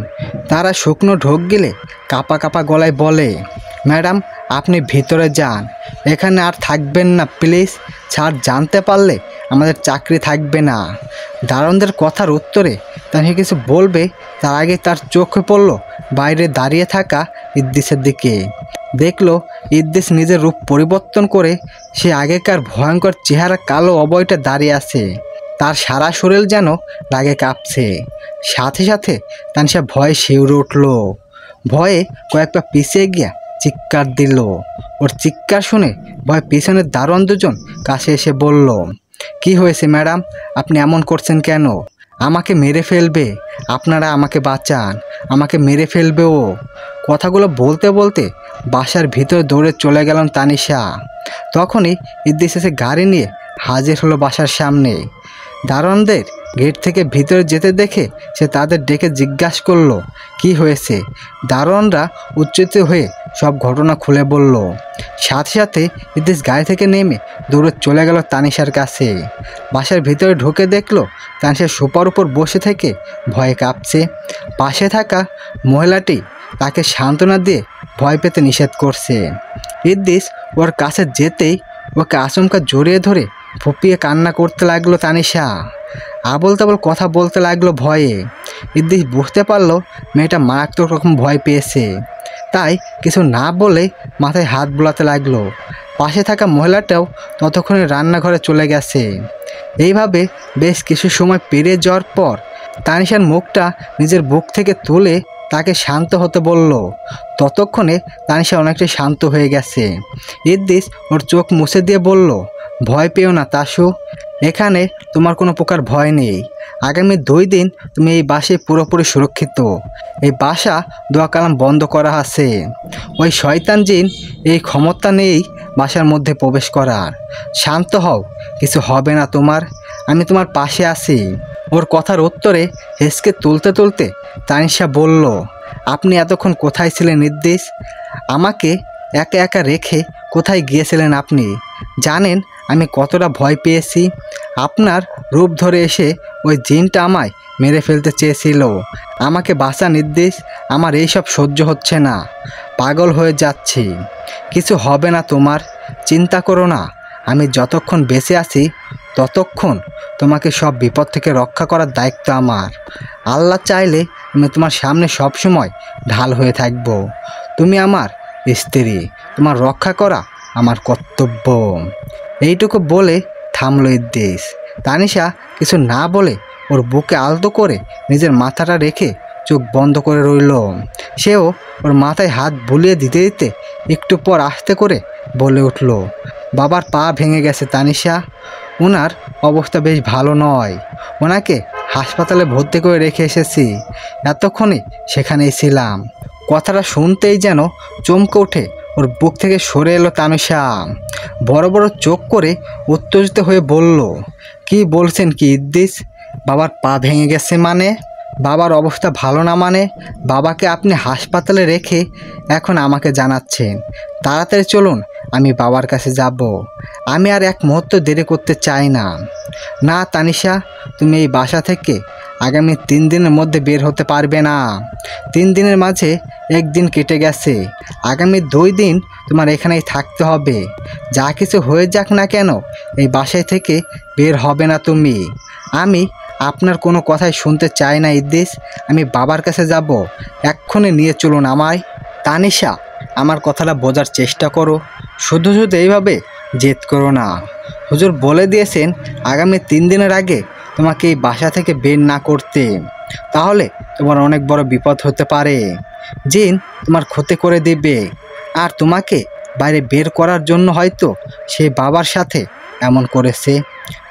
তারা শুকনো ঢোক গিলে কাপা কাপা গলায় বলে, ম্যাডাম আপনি ভিতরে যান, এখানে আর থাকবেন না প্লিজ। স্যার জানতে পারলে আমাদের চাকরি থাকবে না। দারোয়ানদের কথার উত্তরে তাকে কিছু বলবে তার আগে তার চোখে পড়ল বাইরে দাঁড়িয়ে থাকা ইদ্রিসের দিকে। দেখলো ইদ্রিস নিজের রূপ পরিবর্তন করে সে আগেকার ভয়ঙ্কর চেহারা কালো অবয়টা দাঁড়িয়ে আছে। তার সারা শরীর যেন রাগে কাঁপছে। সাথে সাথে তানিশা ভয়ে শিউরে উঠল। ভয়ে কয়েক পা পিছিয়ে গিয়া চিৎকার দিল। ওর চিৎকার শুনে ভয় পিছনের দারোয়ান দুজন কাছে এসে বলল, কি হয়েছে ম্যাডাম, আপনি এমন করছেন কেন? আমাকে মেরে ফেলবে, আপনারা আমাকে বাঁচান, আমাকে মেরে ফেলবে ও। কথাগুলো বলতে বলতে বাসার ভিতরে দৌড়ে চলে গেলেন তানিশা। তখনই ইদ্রিস এসে গাড়ি নিয়ে হাজির হলো বাসার সামনে। দারোয়ানদের গেট থেকে ভিতরে যেতে দেখে সে তাদের ডেকে জিজ্ঞাসা করলো, কি হয়েছে? দারোয়ানরা উচ্চিত হয়ে সব ঘটনা খুলে বলল। সাথে সাথে ইদ্রিস গাড়ি থেকে নেমে দৌড়ে চলে গেল তানিশার কাছে। বাসার ভিতরে ঢুকে দেখলো তানিশা সোফার উপর বসে থেকে ভয়ে কাঁপছে। পাশে থাকা মহিলাটি তাকে সান্ত্বনা দিয়ে ভয় পেতে নিষেধ করছে। ইদ্রিস ওর কাছে যেতেই ওকে আচমকা জড়িয়ে ধরে ফুপিয়ে কান্না করতে লাগলো তানিশা। আবল তাবল কথা বলতে লাগলো ভয়ে। ইদ্রিস বুঝতে পারলো মেয়েটা মারাত্মক রকম ভয় পেয়েছে, তাই কিছু না বলে মাথায় হাত বোলাতে লাগলো। পাশে থাকা মহিলাটাও ততক্ষণে রান্নাঘরে চলে গেছে। এইভাবে বেশ কিছু সময় পেরিয়ে যাওয়ার পর তানিশার মুখটা নিজের বুক থেকে তুলে তাকে শান্ত হতে বলল। ততক্ষণে তানিশা অনেকটাই শান্ত হয়ে গেছে। ইদ্রিস ওর চোখ মুছে দিয়ে বলল, ভয় পেও না তাসু, এখানে তোমার কোনো প্রকার ভয় নেই। আগামী 2 দিন তুমি এই বাসায় পুরোপুরি সুরক্ষিত। এই বাসা দোয়া কালাম বন্ধ করা আছে। ওই শয়তান জিন এই ক্ষমতা নেই বাসার মধ্যে প্রবেশ করার। শান্ত হও, কিছু হবে না তোমার, আমি তোমার পাশে আছি। ওর কথার উত্তরে হেসকে তুলতে তুলতে তানিশা বলল, আপনি এতক্ষণ কোথায় ছিলেন ইদ্রিস? আমাকে একা একা রেখে কোথায় গিয়েছিলেন আপনি? জানেন আমি কতটা ভয় পেয়েছি? আপনার রূপ ধরে এসে ওই জিনটা আমায় মেরে ফেলতে চেয়েছিল। আমাকে বাঁচান ইদ্রিস, আমার এইসব সহ্য হচ্ছে না, পাগল হয়ে যাচ্ছি। কিছু হবে না তোমার, চিন্তা করো না। আমি যতক্ষণ বেঁচে আছি ততক্ষণ তোমাকে সব বিপদ থেকে রক্ষা করার দায়িত্ব আমার। আল্লাহ চাইলে আমি তোমার সামনে সবসময় ঢাল হয়ে থাকব। তুমি আমার স্ত্রী, তোমার রক্ষা করা আমার কর্তব্য। এইটুকু বলে থামল ইদ্রিস। তানিশা কিছু না বলে ওর বুকে আলতো করে নিজের মাথাটা রেখে চোখ বন্ধ করে রইল। সেও ওর মাথায় হাত বুলিয়ে দিতে দিতে একটু পর আস্তে করে বলে উঠল, বাবার পা ভেঙে গেছে তানিশা, ওনার অবস্থা বেশ ভালো নয়। ওনাকে হাসপাতালে ভর্তি করে রেখে এসেছি, এতক্ষণে সেখানেই ছিলাম। কথাটা শুনতেই যেন চমকে ওঠে ওর বুক থেকে সরে এলো তানিশা। বড় বড় চোখ করে উত্তেজিত হয়ে বলল, কি বলছেন কি ইদ্রিস? বাবার পা ভেঙে গেছে মানে? বাবার অবস্থা ভালো না মানে? বাবাকে আপনি হাসপাতালে রেখে এখন আমাকে জানাচ্ছেন? তাড়াতাড়ি চলুন, আমি বাবার কাছে যাব। আমি আর এক মুহূর্ত দেরি করতে চাই না। না তানিশা, তুমি এই বাসা থেকে আগামী 3 দিনের মধ্যে বের হতে পারবে না। 3 দিনের মাঝে 1 দিন কেটে গেছে। আগামী 2 দিন তোমার এখানেই থাকতে হবে। যা কিছু হয়ে যাক না কেন এই বাসায় থেকে বের হবে না তুমি। আমি আপনার কোনো কথাই শুনতে চাই না ইদ্রিস, আমি বাবার কাছে যাব। এক্ষুনি নিয়ে চলুন আমায়। তানিশা, আমার কথাটা বোঝার চেষ্টা করো, শুধু শুধু এইভাবে জেদ করো না। হুজুর বলে দিয়েছেন আগামী 3 দিনের আগে তোমাকে এই বাসা থেকে বের না করতে, তাহলে তোমার অনেক বড় বিপদ হতে পারে। জিন তোমার ক্ষতি করে দেবে, আর তোমাকে বাইরে বের করার জন্য হয়তো সে বাবার সাথে এমন করেছে।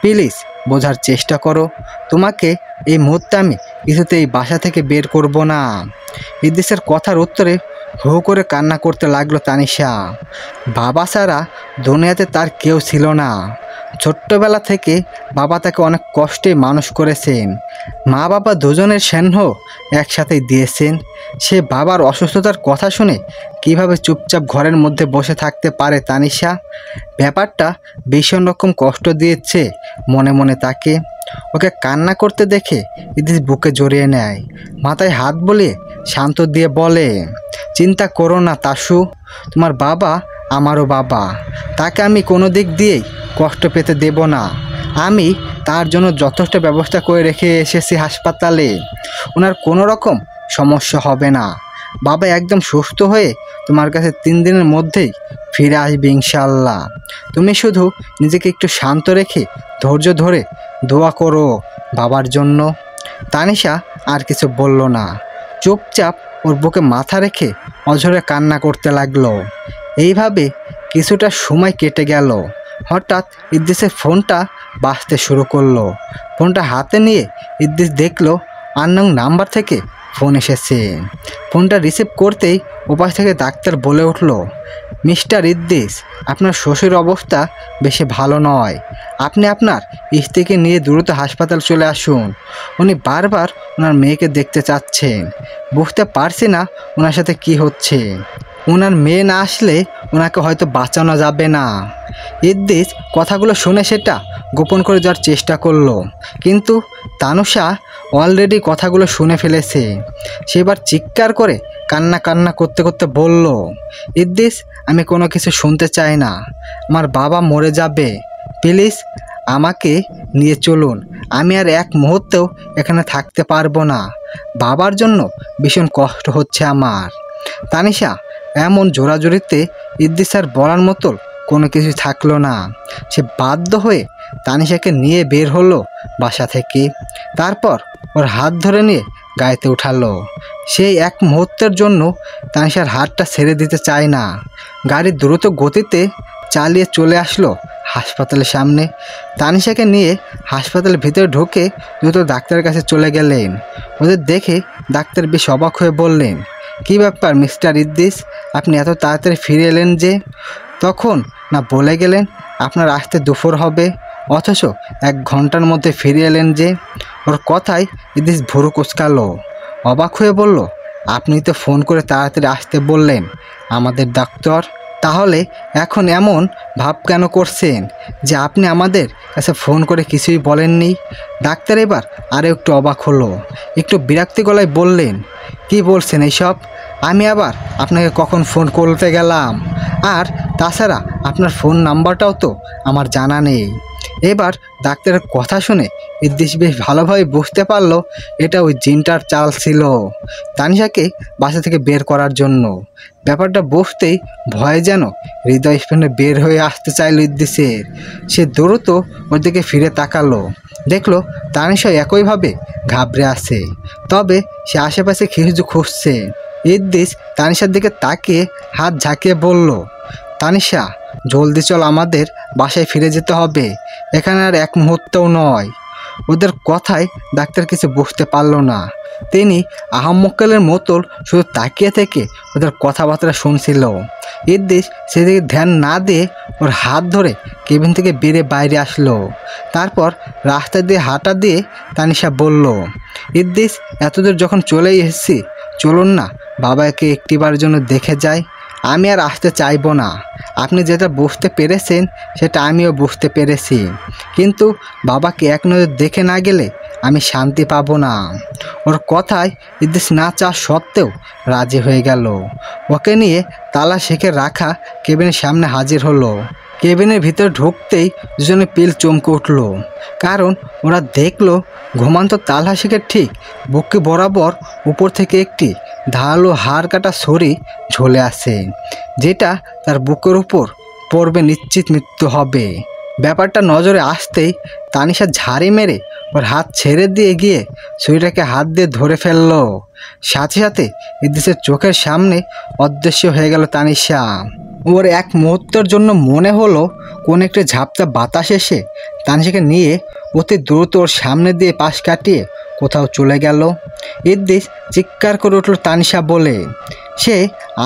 প্লিজ বোঝার চেষ্টা করো, তোমাকে এই মুহূর্তে আমি কিছুতেই বাসা থেকে বের করব না। ইদ্রিসের কথার উত্তরে হু করে কান্না করতে লাগলো তানিশা। বাবা ছাড়া দুনিয়াতে তার কেউ ছিল না। ছোট্টবেলা থেকে বাবা তাকে অনেক কষ্টে মানুষ করেছেন। মা বাবা দুজনের সেন্হ একসাথেই দিয়েছেন। সে বাবার অসুস্থতার কথা শুনে কিভাবে চুপচাপ ঘরের মধ্যে বসে থাকতে পারে তানিশা? ব্যাপারটা ভীষণ রকম কষ্ট দিয়েছে মনে মনে তাকে। ওকে কান্না করতে দেখে ইদ্রিস বুকে জড়িয়ে নেয়, মাথায় হাত বুলিয়ে শান্ত দিয়ে বলে, চিন্তা করো না তাসু, তোমার বাবা আমারও বাবা, তাকে আমি কোনো দিক দিয়েই কষ্ট পেতে দেব না। আমি তার জন্য যথেষ্ট ব্যবস্থা করে রেখে এসেছি হাসপাতালে, ওনার কোনো রকম সমস্যা হবে না। বাবা একদম সুস্থ হয়ে তোমার কাছে 3 দিনের মধ্যেই ফিরে আসবে ইনশাল্লাহ। তুমি শুধু নিজেকে একটু শান্ত রেখে ধৈর্য ধরে দোয়া করো বাবার জন্য। তানিশা আর কিছু বলল না, চুপচাপ ওর বুকে মাথা রেখে অঝরে কান্না করতে লাগলো। এইভাবে কিছুটা সময় কেটে গেল। হঠাৎ ইদ্রিসের ফোনটা বাজতে শুরু করলো। ফোনটা হাতে নিয়ে ইদ্রিস দেখলো আননোন নাম্বার থেকে ফোন এসেছে। ফোনটা রিসিভ করতেই ওপাশ থেকে ডাক্তার বলে উঠল, মিস্টার ইদ্রিস, আপনার শ্বশুর অবস্থা বেশি ভালো নয়। আপনি আপনার স্ত্রীকে নিয়ে দ্রুত হাসপাতাল চলে আসুন। উনি বারবার ওনার মেয়েকে দেখতে চাচ্ছেন। বুঝতে পারছি না ওনার সাথে কি হচ্ছে। ওনার মেয়ে না আসলে ওনাকে হয়তো বাঁচানো যাবে না। ইদ্রিস কথাগুলো শুনে সেটা গোপন করে যাওয়ার চেষ্টা করলো, কিন্তু তানুষা অলরেডি কথাগুলো শুনে ফেলেছে। সেবার চিৎকার করে কান্না করতে করতে বলল, ইদ্রিস, আমি কোনো কিছু শুনতে চাই না। আমার বাবা মরে যাবে, প্লিজ আমাকে নিয়ে চলুন। আমি আর এক মুহূর্তেও এখানে থাকতে পারবো না। বাবার জন্য ভীষণ কষ্ট হচ্ছে আমার। তানিশা এমন জোরাজোরিতে ইদ্রিস আর বলার মতো কোনো কিছু থাকলো না। সে বাধ্য হয়ে তানিশাকে নিয়ে বের হলো বাসা থেকে। তারপর ওর হাত ধরে নিয়ে গাড়িতে উঠালো। সেই এক মুহূর্তের জন্য তানিশার হাতটা ছেড়ে দিতে চায় না। গাড়ি দ্রুত গতিতে চালিয়ে চলে আসলো হাসপাতালের সামনে। তানিশাকে নিয়ে হাসপাতালের ভিতরে ঢুকে দ্রুত ডাক্তারের কাছে চলে গেলেন। ওদের দেখে ডাক্তার বেশ অবাক হয়ে বললেন, কী ব্যাপার মিস্টার ইদ্রিস, আপনি এত তাড়াতাড়ি ফিরে এলেন যে? তখন না বলে গেলেন আপনার আসতে দুপুর হবে, অথচ 1 ঘন্টার মধ্যে ফিরে এলেন যে? ওর কথায় ইদ্রিস ভুরু কুঁচকালো। অবাক হয়ে বলল, আপনি তো ফোন করে তাড়াতাড়ি আসতে বললেন আমাদের ডাক্তার, তাহলে এখন এমন ভাব কেন করছেন যে আপনি আমাদের কাছে ফোন করে কিছুই বলেননি? ডাক্তার এবার আরও একটু অবাক হলো, একটু বিরক্তি গলায় বললেন, কি বলছেন এইসব? আমি আবার আপনাকে কখন ফোন করতে গেলাম? আর তাছাড়া আপনার ফোন নাম্বারটাও তো আমার জানা নেই। এবার ডাক্তারের কথা শুনে ইদ্রিস বেশ ভালোভাবে বুঝতে পারল এটা ওই জিনটার চাল ছিল তানিশাকে বাসা থেকে বের করার জন্য। ব্যাপারটা বুঝতেই ভয়ে যেন হৃদয় স্পন্দে বের হয়ে আসতে চাইল ইদ্রিসের। সে দ্রুত ওর দিকে ফিরে তাকালো, দেখলো তানিশা একইভাবে ঘাবড়ে আছে, তবে সে আশেপাশে কিছু খুঁজছে। ইদ্রিস তানিশার দিকে তাকিয়ে হাত ঝাঁকিয়ে বলল, তানিশা, জলদি চল, আমাদের বাসায় ফিরে যেতে হবে, এখানে আর এক মুহূর্তও নয়। ওদের কথায় ডাক্তার কিছু বুঝতে পারল না। তিনি আহাম্মকেলের মতোর শুধু তাকিয়ে থেকে ওদের কথাবার্তা শুনছিল। ইদ্রিস সেদিকে ধ্যান না দিয়ে ওর হাত ধরে কেবিন থেকে বেরিয়ে বাইরে আসলো। তারপর রাস্তা দিয়ে হাঁটা দিয়ে তানিশা বলল, ইদ্রিস, এতদূর যখন চলেই এসেছি, চলুন না বাবাকে একটিবারের জন্য দেখে যাই। আমি আর আসতে চাইবো না। আপনি যেটা বুঝতে পেরেছেন সেটা আমিও বুঝতে পেরেছি, কিন্তু বাবাকে এক নজর দেখে না গেলে আমি শান্তি পাবো না। ওর কথায় ইদ্রিস না চাওয়া সত্ত্বেও রাজি হয়ে গেল। ওকে নিয়ে তালা শেখে রাখা কেবিনের সামনে হাজির হলো। কেবিনের ভিতরে ঢুকতেই দুজনে পিল চমকে উঠল, কারণ ওরা দেখলো ঘুমান্ত তালা শেখের ঠিক বুকে বরাবর উপর থেকে একটি ধারালো হাড় কাটা ছুরি ঝুলে আছে, যেটা তার বুকের উপর পড়বে নিশ্চিত মৃত্যু হবে। ব্যাপারটা নজরে আসতেই তানিশা ঝাড়ি মেরে ওর হাত ছেড়ে দিয়ে গিয়ে ছুরিটাকে হাত দিয়ে ধরে ফেললো। সাথে সাথে ইদ্রিসের চোখের সামনে অদৃশ্য হয়ে গেল তানিশা। ওর এক মুহূর্তের জন্য মনে হলো কোন একটি ঝাপটা বাতাস এসে তানিশাকে নিয়ে অতি দ্রুত ওর সামনে দিয়ে পাশ কাটিয়ে কোথাও চলে গেল। ইদ্রিস চিৎকার করে উঠল তানিশা বলে। সে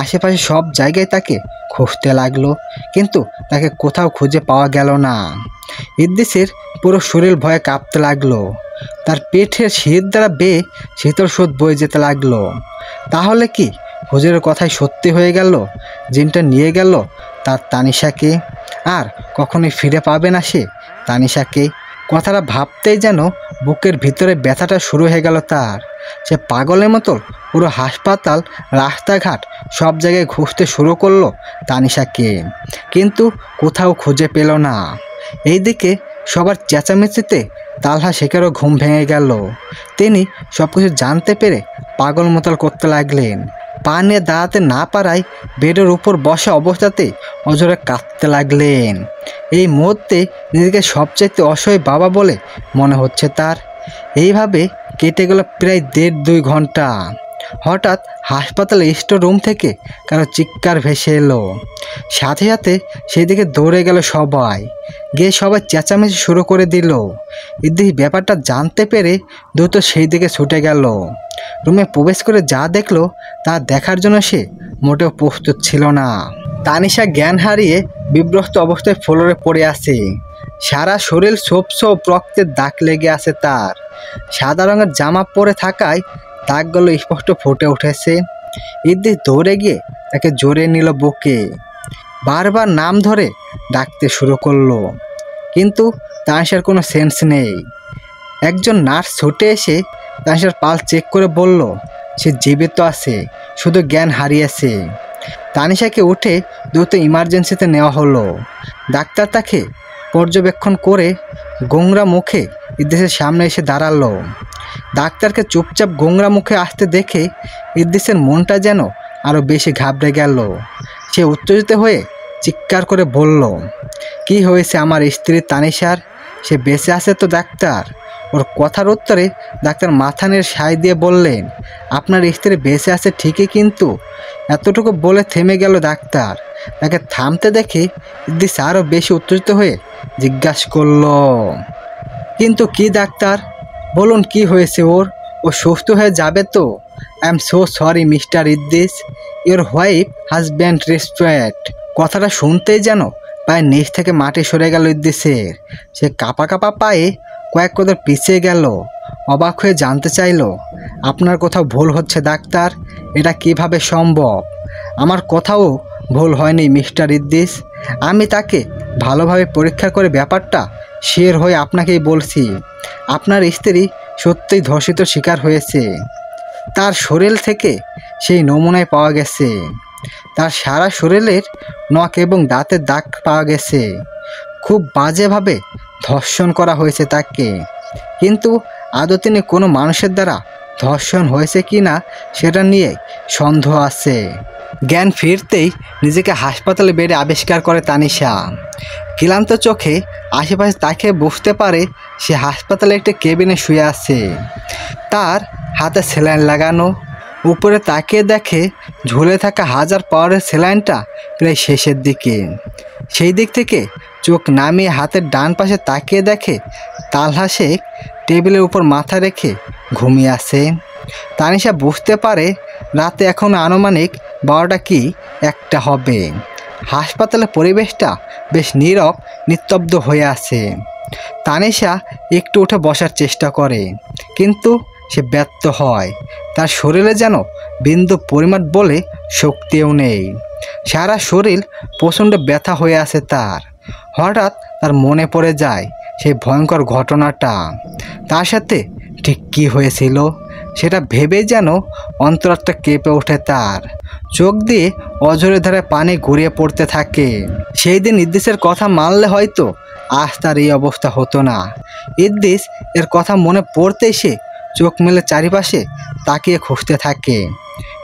আশেপাশে সব জায়গায় তাকে খুঁজতে লাগলো, কিন্তু তাকে কোথাও খুঁজে পাওয়া গেল না। ইদ্রিসের পুরো শরীর ভয়ে কাঁপতে লাগলো। তার পেটের শীত দ্বারা বেয়ে শীতল স্রোত বয়ে যেতে লাগলো। তাহলে কি হুজুরের কথাই সত্যি হয়ে গেল? জিনটা নিয়ে গেল তার তানিশাকে, আর কখনোই ফিরে পাবে না সে তানিশাকে। কথাটা ভাবতেই যেন বুকের ভিতরে ব্যথাটা শুরু হয়ে গেল তার। সে পাগলের মতো পুরো হাসপাতাল, রাস্তাঘাট সব জায়গায় খুঁজতে শুরু করলো তানিশাকে, কিন্তু কোথাও খুঁজে পেল না। এইদিকে সবার চেঁচামেচিতে তালহা শেখেরও ঘুম ভেঙে গেল। তিনি সব কিছু জানতে পেরে পাগল মতল করতে লাগলেন। পা নিয়ে দাঁড়াতে না পারায় বেডের উপর বসা অবস্থাতে অঝরে কাঁদতে লাগলেন। এই মুহূর্তে নিজেকে সবচাইতে অসহায় বাবা বলে মনে হচ্ছে তার। এইভাবে কেটে গেল প্রায় 1.5-2 ঘন্টা। হঠাৎ হাসপাতালের স্টোর রুম থেকে কারো চিৎকার ভেসে এলো। সাথে সাথে সেই দিকে দৌড়ে গেল সবাই। গিয়ে সবাই চেঁচামেচি শুরু করে দিল। ইদ্রিস ব্যাপারটা জানতে পেরে দ্রুত সেই দিকে ছুটে গেল। রুমে প্রবেশ করে যা দেখলো তা দেখার জন্য সে মোটেও প্রস্তুত ছিল না। তানিশা জ্ঞান হারিয়ে বিব্রস্ত অবস্থায় ফ্লোরে পড়ে আছে। সারা শরীর ছোপ ছোপ রক্তের দাগ লেগে আছে তার। সাদা রঙের জামা পরে থাকায় দাগগুলো স্পষ্ট ফুটে উঠেছে। ইদ্রিস দৌড়ে গিয়ে তাকে জড়িয়ে নিল বুকে। বারবার নাম ধরে ডাকতে শুরু করলো, কিন্তু তানিশার কোনো সেন্স নেই। একজন নার্স ছুটে এসে তানিশার পালস চেক করে বলল সে জীবিত আছে, শুধু জ্ঞান হারিয়েছে। তানিশাকে উঠে দ্রুত ইমার্জেন্সিতে নেওয়া হলো। ডাক্তার তাকে পর্যবেক্ষণ করে গোংরা মুখে ইদ্রিসের সামনে এসে দাঁড়ালো। ডাক্তারকে চুপচাপ গোংরা মুখে আসতে দেখে ইদ্রিসের মনটা যেন আরও বেশি ঘাবড়ে গেল। সে উত্তেজিত হয়ে চিৎকার করে বলল, কি হয়েছে আমার স্ত্রী তানিশার? সে বেঁচে আছে তো ডাক্তার? ওর কথার উত্তরে ডাক্তার মাথা নেড়ে সায় দিয়ে বললেন, আপনার স্ত্রী বেঁচে আছে ঠিকই, কিন্তু এতটুকু বলে থেমে গেল ডাক্তার। তাকে থামতে দেখে ইদ্রিস আরও বেশি উত্তেজিত হয়ে জিজ্ঞাসা করল, কিন্তু কি ডাক্তার? বলুন কি হয়েছে ওর? ও সুস্থ হয়ে যাবে তো? I am so sorry mister Idris, your wife has been restored. কথাটা শুনতেই যেন পায়ের নিচ থেকে মাটি সরে গেল ইদ্রিসের। সে কাঁপা কাঁপা পায়ে কয়েক কদর পিছিয়ে গেল। অবাক হয়ে জানতে চাইল, আপনার কোথাও ভুল হচ্ছে ডাক্তার? এটা কিভাবে সম্ভব? আমার কোথাও ভুল হয়নি মিস্টার ইদ্রিস। আমি তাকে ভালোভাবে পরীক্ষা করে ব্যাপারটা শিওর হয়ে আপনাকেই বলছি। আপনার স্ত্রী সত্যিই ধর্ষিত শিকার হয়েছে। তার শরীর থেকে সেই নমুনায় পাওয়া গেছে। তার সারা শরীরের নখ এবং দাঁতের দাগ পাওয়া গেছে। খুব বাজেভাবে ধর্ষণ করা হয়েছে তাকে, কিন্তু আদৌ তিনি কোনো মানুষের দ্বারা ধর্ষণ হয়েছে কি না সেটা নিয়ে সন্দেহ আছে। জ্ঞান ফিরতেই নিজেকে হাসপাতালে বেডে আবিষ্কার করে তানিশা। ক্লান্ত চোখে আশেপাশে তাকে বুঝতে পারে সে হাসপাতালে একটি কেবিনে শুয়ে আছে। তার হাতে স্যালাইন লাগানো। উপরে তাকিয়ে দেখে ঝুলে থাকা 1000 পাওয়ারের স্যালাইনটা প্রায় শেষের দিকে। সেই দিক থেকে চোখ নামিয়ে হাতের ডান পাশে তাকিয়ে দেখে তালহা শেখ টেবিলের উপর মাথা রেখে ঘুমিয়ে আছে। তানিশা বুঝতে পারে রাতে এখন আনুমানিক 12টা কি 1টা হবে। হাসপাতালের পরিবেশটা বেশ নীরব নিস্তব্ধ হয়ে আছে। তানিশা একটু উঠে বসার চেষ্টা করে, কিন্তু সে ব্যর্থ হয়। তার শরীরে যেন বিন্দু পরিমাণ বলে শক্তিও নেই। সারা শরীর প্রচণ্ড ব্যথা হয়ে আছে তার। হঠাৎ তার মনে পড়ে যায় সেই ভয়ঙ্কর ঘটনাটা। তার সাথে ঠিক কী হয়েছিল সেটা ভেবেই যেন অন্তরাত্মা কেঁপে ওঠে তার। চোখ দিয়ে অঝরে ধারে পানি গড়িয়ে পড়তে থাকে। সেই দিন ইদ্রিসের কথা মানলে হয়তো আজ তার এই অবস্থা হতো না। ইদ্রিস এর কথা মনে পড়তেই সে চোখ মেলে চারিপাশে তাকিয়ে খুঁজতে থাকে,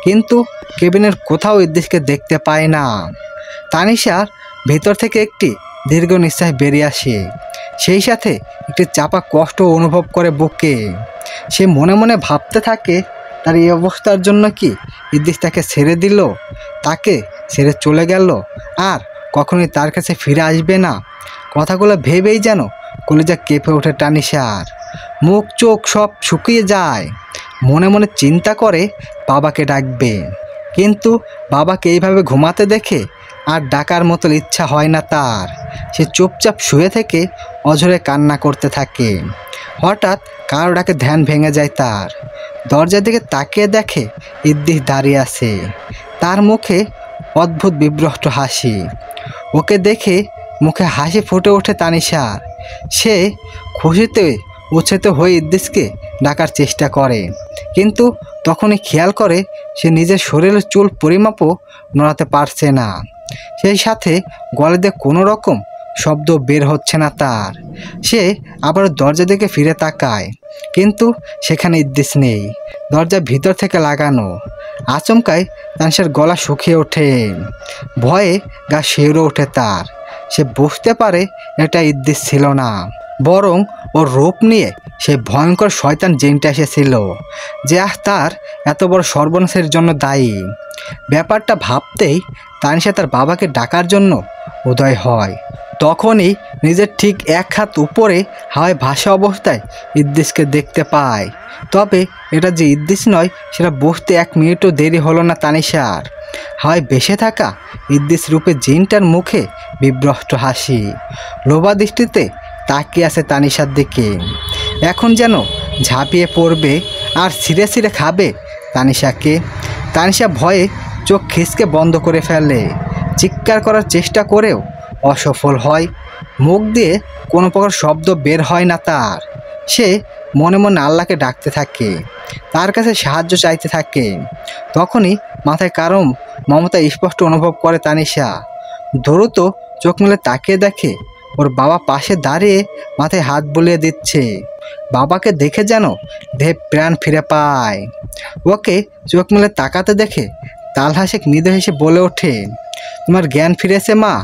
কিন্তু কেবিনের কোথাও ইদ্রিসকে দেখতে পায় না। তানিশার ভেতর থেকে একটি দীর্ঘ নিঃশ্বাস বেরিয়ে আসে। সেই সাথে একটি চাপা কষ্ট অনুভব করে বুকে। সে মনে মনে ভাবতে থাকে, তার এই অবস্থার জন্য কি ইদ্রিস তাকে ছেড়ে দিল, তাকে ছেড়ে চলে গেল, আর কখনোই তার কাছে ফিরে আসবে না। কথাগুলো ভেবেই যেন কলিজা কেঁপে ওঠে তানিশার। মুখ চোখ সব শুকিয়ে যায়। মনে মনে চিন্তা করে বাবাকে ডাকবে, কিন্তু বাবাকে এইভাবে ঘুমাতে দেখে আর ডাকার মতো ইচ্ছা হয় না তার। সে চুপচাপ শুয়ে থেকে অঝরে কান্না করতে থাকে। হঠাৎ কারো ডাকে ধ্যান ভেঙে যায় তার। দরজার দিকে তাকিয়ে দেখে ইদ্রিস দাঁড়িয়ে আছে। তার মুখে অদ্ভুত বিব্রত হাসি। ওকে দেখে মুখে হাসি ফুটে ওঠে তানিশার। সে খুশিতে উচ্ছ্বসিত হয়ে ইদ্রিসকে ডাকার চেষ্টা করে, কিন্তু তখনই খেয়াল করে সে নিজের শরীরের চুল পরিমাপও নড়াতে পারছে না। সেই সাথে গলা দিয়ে কোনো রকম শব্দ বের হচ্ছে না তার। সে আবার দরজা দিকে ফিরে তাকায়, কিন্তু সেখানে ইদ্রিস নেই। দরজা ভিতর থেকে লাগানো। আচমকায় তানিশার গলা শুকিয়ে ওঠে। ভয়ে গা শিউরে ওঠে তার। সে বুঝতে পারে এটা ইদ্রিস ছিল না, বরং ওর রূপ নিয়ে সে ভয়ঙ্কর শয়তান জিনটা এসেছিল, যে তার এত বড় সর্বনাশের জন্য দায়ী। ব্যাপারটা ভাবতেই তানিশা তার বাবাকে ডাকার জন্য উদয় হয়। তখনই নিজের ঠিক এক হাত উপরে হাওয়ায় ভাসা অবস্থায় ইদ্রিসকে দেখতে পায়। তবে এটা যে ইদ্রিস নয় সেটা বুঝতে 1 মিনিটও দেরি হলো না তানিশার। হাওয়ায় ভেসে থাকা ইদ্রিস রূপে জিনটার মুখে বিব্রত হাসি। লোভা দৃষ্টিতে তাকিয়ে আছে তানিশার দিকে। এখন যেন ঝাঁপিয়ে পড়বে আর ছিঁড়ে ছিঁড়ে খাবে তানিশাকে। তানিশা ভয়ে চোখ খিচকে বন্ধ করে ফেলে। চিৎকার করার চেষ্টা করেও অসফল হয়। মুখ দিয়ে কোনো প্রকার শব্দ বের হয় না তার। সে মনে মনে আল্লাহকে ডাকতে থাকে, তার কাছে সাহায্য চাইতে থাকে। তখনই মাথায় কারো মমতা স্পষ্ট অনুভব করে তানিশা। দ্রুত চোখ মেলে তাকিয়ে দেখে ওর বাবা পাশে দাঁড়িয়ে মাথায় হাত বুলিয়ে দিচ্ছে। বাবাকে দেখে যেন দেহে প্রাণ ফিরে পায়। ওকে চোখ মেলে তাকাতে দেখে তালহা শেখ মৃদু হেসে বলে ওঠে, তোমার জ্ঞান ফিরেছে মা?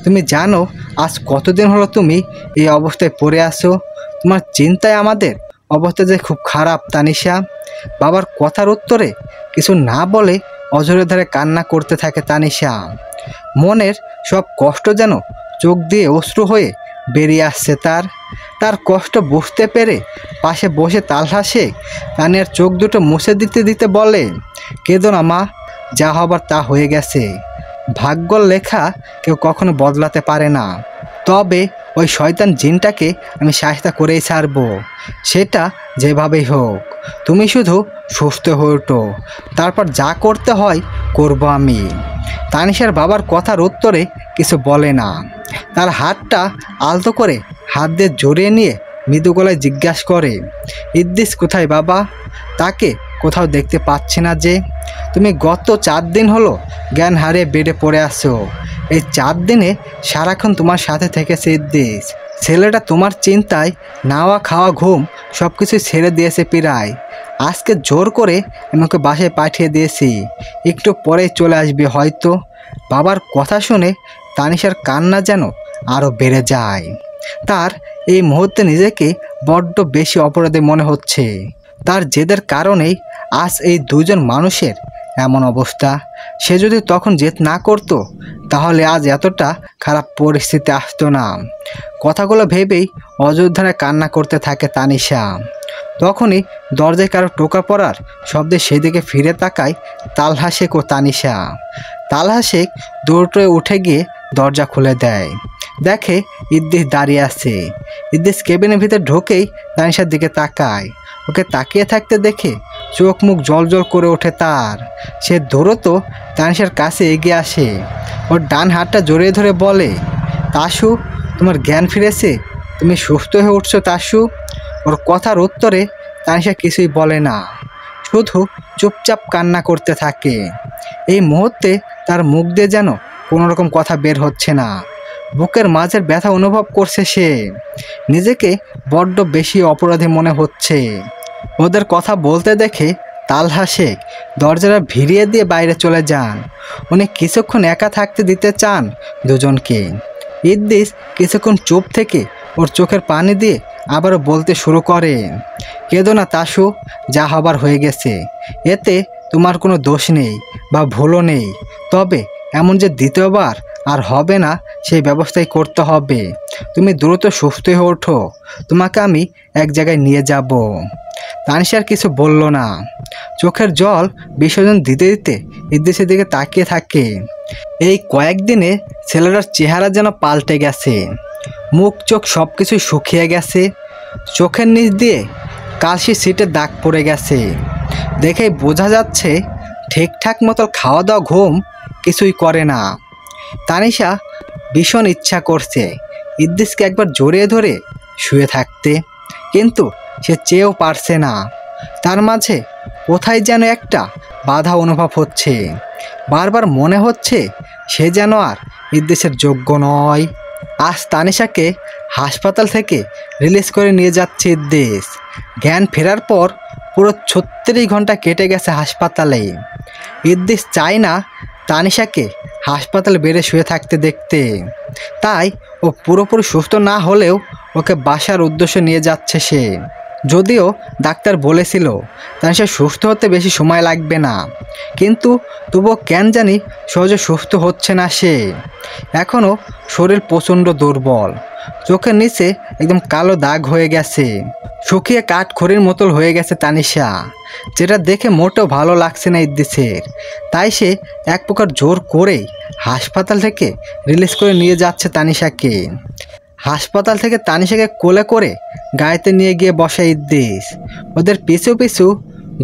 তুমি জানো আজ কতদিন হলো তুমি এই অবস্থায় পড়ে আসো? তোমার চিন্তায় আমাদের অবস্থা যে খুব খারাপ তানিশা। বাবার কথার উত্তরে কিছু না বলে অঝরে ধারে কান্না করতে থাকে তানিশা। মনের সব কষ্ট যেন চোখ দিয়ে অশ্রু হয়ে বেরিয়ে আসছে তার কষ্ট বুঝতে পেরে পাশে বসে তালহা শেখ তানিয়ার চোখ দুটো মুছে দিতে দিতে বলে, কেঁদো না মা, যা হবার তা হয়ে গেছে। ভাগ্যর লেখা কেউ কখনো বদলাতে পারে না। তবে ওই শয়তান জিনটাকে আমি সাহায্য করেই ছাড়বো, সেটা যেভাবেই হোক। তুমি শুধু সুস্থ হয়ে ওঠো, তারপর যা করতে হয় করব আমি। তানিশার বাবার কথার উত্তরে কিছু বলে না। তার হাতটা আলতো করে হাত দিয়ে জড়িয়ে নিয়ে মৃদু গলায় জিজ্ঞাসা করে, ইদ্রিস কোথায় বাবা? তাকে কোথাও দেখতে পাচ্ছি না যে। তুমি গত 4 দিন হলো জ্ঞান হারিয়ে বেডে পড়ে আসো। এই 4 দিনে সারাক্ষণ তোমার সাথে থেকেছে ইদ্রিস। ছেলেটা তোমার চিন্তায় নাওয়া খাওয়া ঘুম সব কিছু ছেড়ে দিয়েছে প্রায়। আজকে জোর করে আমাকে বাসায় পাঠিয়ে দিয়েছি, একটু পরেই চলে আসবে হয়তো। বাবার কথা শুনে তানিশার কান্না যেন আরও বেড়ে যায়। তার এই মুহূর্তে নিজেকে বড্ড বেশি অপরাধী মনে হচ্ছে। তার জেদের কারণেই আজ এই দুজন মানুষের এমন অবস্থা। সে যদি তখন জেদ না করতো তাহলে আজ এতটা খারাপ পরিস্থিতি আসতো না। কথাগুলো ভেবেই অযোধ্যায় কান্না করতে থাকে তানিশা। তখনই দরজায় কারো টোকা পড়ার শব্দে সেদিকে ফিরে তাকায় তালহা শেখ ও তানিশা। তালহা শেখ দৌড়ে উঠে গিয়ে দরজা খুলে দেয়। দেখে ইদ্রিস দাঁড়িয়ে আছে। ইদ্রিস কেবিনের ভিতরে ঢোকেই তানিশার দিকে তাকায়। ওকে তাকিয়ে থাকতে দেখে চোখ মুখ জল জল করে ওঠে তার। সে দ্রুত তানিশার কাছে এগিয়ে আসে। ওর ডান হাতটা জড়িয়ে ধরে বলে, তাসু, তোমার জ্ঞান ফিরেছে? তুমি সুস্থ হয়ে উঠছো তাসু? ওর কথার উত্তরে তানিশা কিছুই বলে না, শুধু চুপচাপ কান্না করতে থাকে। এই মুহূর্তে তার মুখ দিয়ে যেন কোনো রকম কথা বের হচ্ছে না। বুকের মাঝের ব্যথা অনুভব করছে সে। নিজেকে বড্ড বেশি অপরাধী মনে হচ্ছে। ওদের কথা বলতে দেখে তালহা শেখ দরজাটা ভিড়িয়ে দিয়ে বাইরে চলে যান। উনি কিছুক্ষণ একা থাকতে দিতে চান দুজনকে। ইদ্রিস কিছুক্ষণ চুপ থেকে ওর চোখের পানি দিয়ে আবারও বলতে শুরু করে, কেঁদো না তাসু, যা হবার হয়ে গেছে। এতে তোমার কোনো দোষ নেই বা ভুলও নেই। তবে এমন যে দ্বিতীয়বার আর হবে না সেই ব্যবস্থাই করতে হবে। তুমি দ্রুত সুস্থ হয়ে ওঠো, তোমাকে আমি এক জায়গায় নিয়ে যাব। তানিশা আর কিছু বলল না, চোখের জল বিসর্জন দিতে দিতে ইদ্রিসের দিকে তাকিয়ে থাকে। এই কয়েকদিনে ছেলেটার চেহারা যেন পাল্টে গেছে, মুখ চোখ সব কিছুই শুকিয়ে গেছে, চোখের নিচ দিয়ে কালশি সিটে দাগ পড়ে গেছে। দেখেই বোঝা যাচ্ছে ঠিকঠাক মতো খাওয়া দাওয়া ঘুম কিছুই করে না। তানিশা ভীষণ ইচ্ছা করছে ইদ্রিসকে একবার জড়িয়ে ধরে শুয়ে থাকতে, কিন্তু সে চেয়েও পারছে না। তার মাঝে কোথায় যেন একটা বাধা অনুভব হচ্ছে, বারবার মনে হচ্ছে সে যেন আর ইদ্রিসের যোগ্য নয়। আজ তানিশাকে হাসপাতাল থেকে রিলিজ করে নিয়ে যাচ্ছে ইদ্রিস। জ্ঞান ফেরার পর পুরো 36 ঘন্টা কেটে গেছে হাসপাতালে। ইদ্রিস চায় না তানিশাকে হাসপাতালে বেডে শুয়ে থাকতে দেখতে, তাই ও পুরোপুরি সুস্থ না হলেও ওকে বাসার উদ্দেশ্যে নিয়ে যাচ্ছে সে। যদিও ডাক্তার বলেছিল তানিশা সুস্থ হতে বেশি সময় লাগবে না, কিন্তু তবুও কেন জানি সহজে সুস্থ হচ্ছে না সে। এখনও শরীর প্রচণ্ড দুর্বল, চোখের নিচে একদম কালো দাগ হয়ে গেছে, শুকিয়ে কাঠখড়ির মতল হয়ে গেছে তানিশা, যেটা দেখে মোটেও ভালো লাগছে না ইদ্রিসের। তাই সে এক প্রকার জোর করেই হাসপাতাল থেকে রিলিজ করে নিয়ে যাচ্ছে তানিশাকে। হাসপাতাল থেকে তানিশাকে কোলে করে গাড়িতে নিয়ে গিয়ে বসে ইদ্রিস। ওদের পিছু পিছু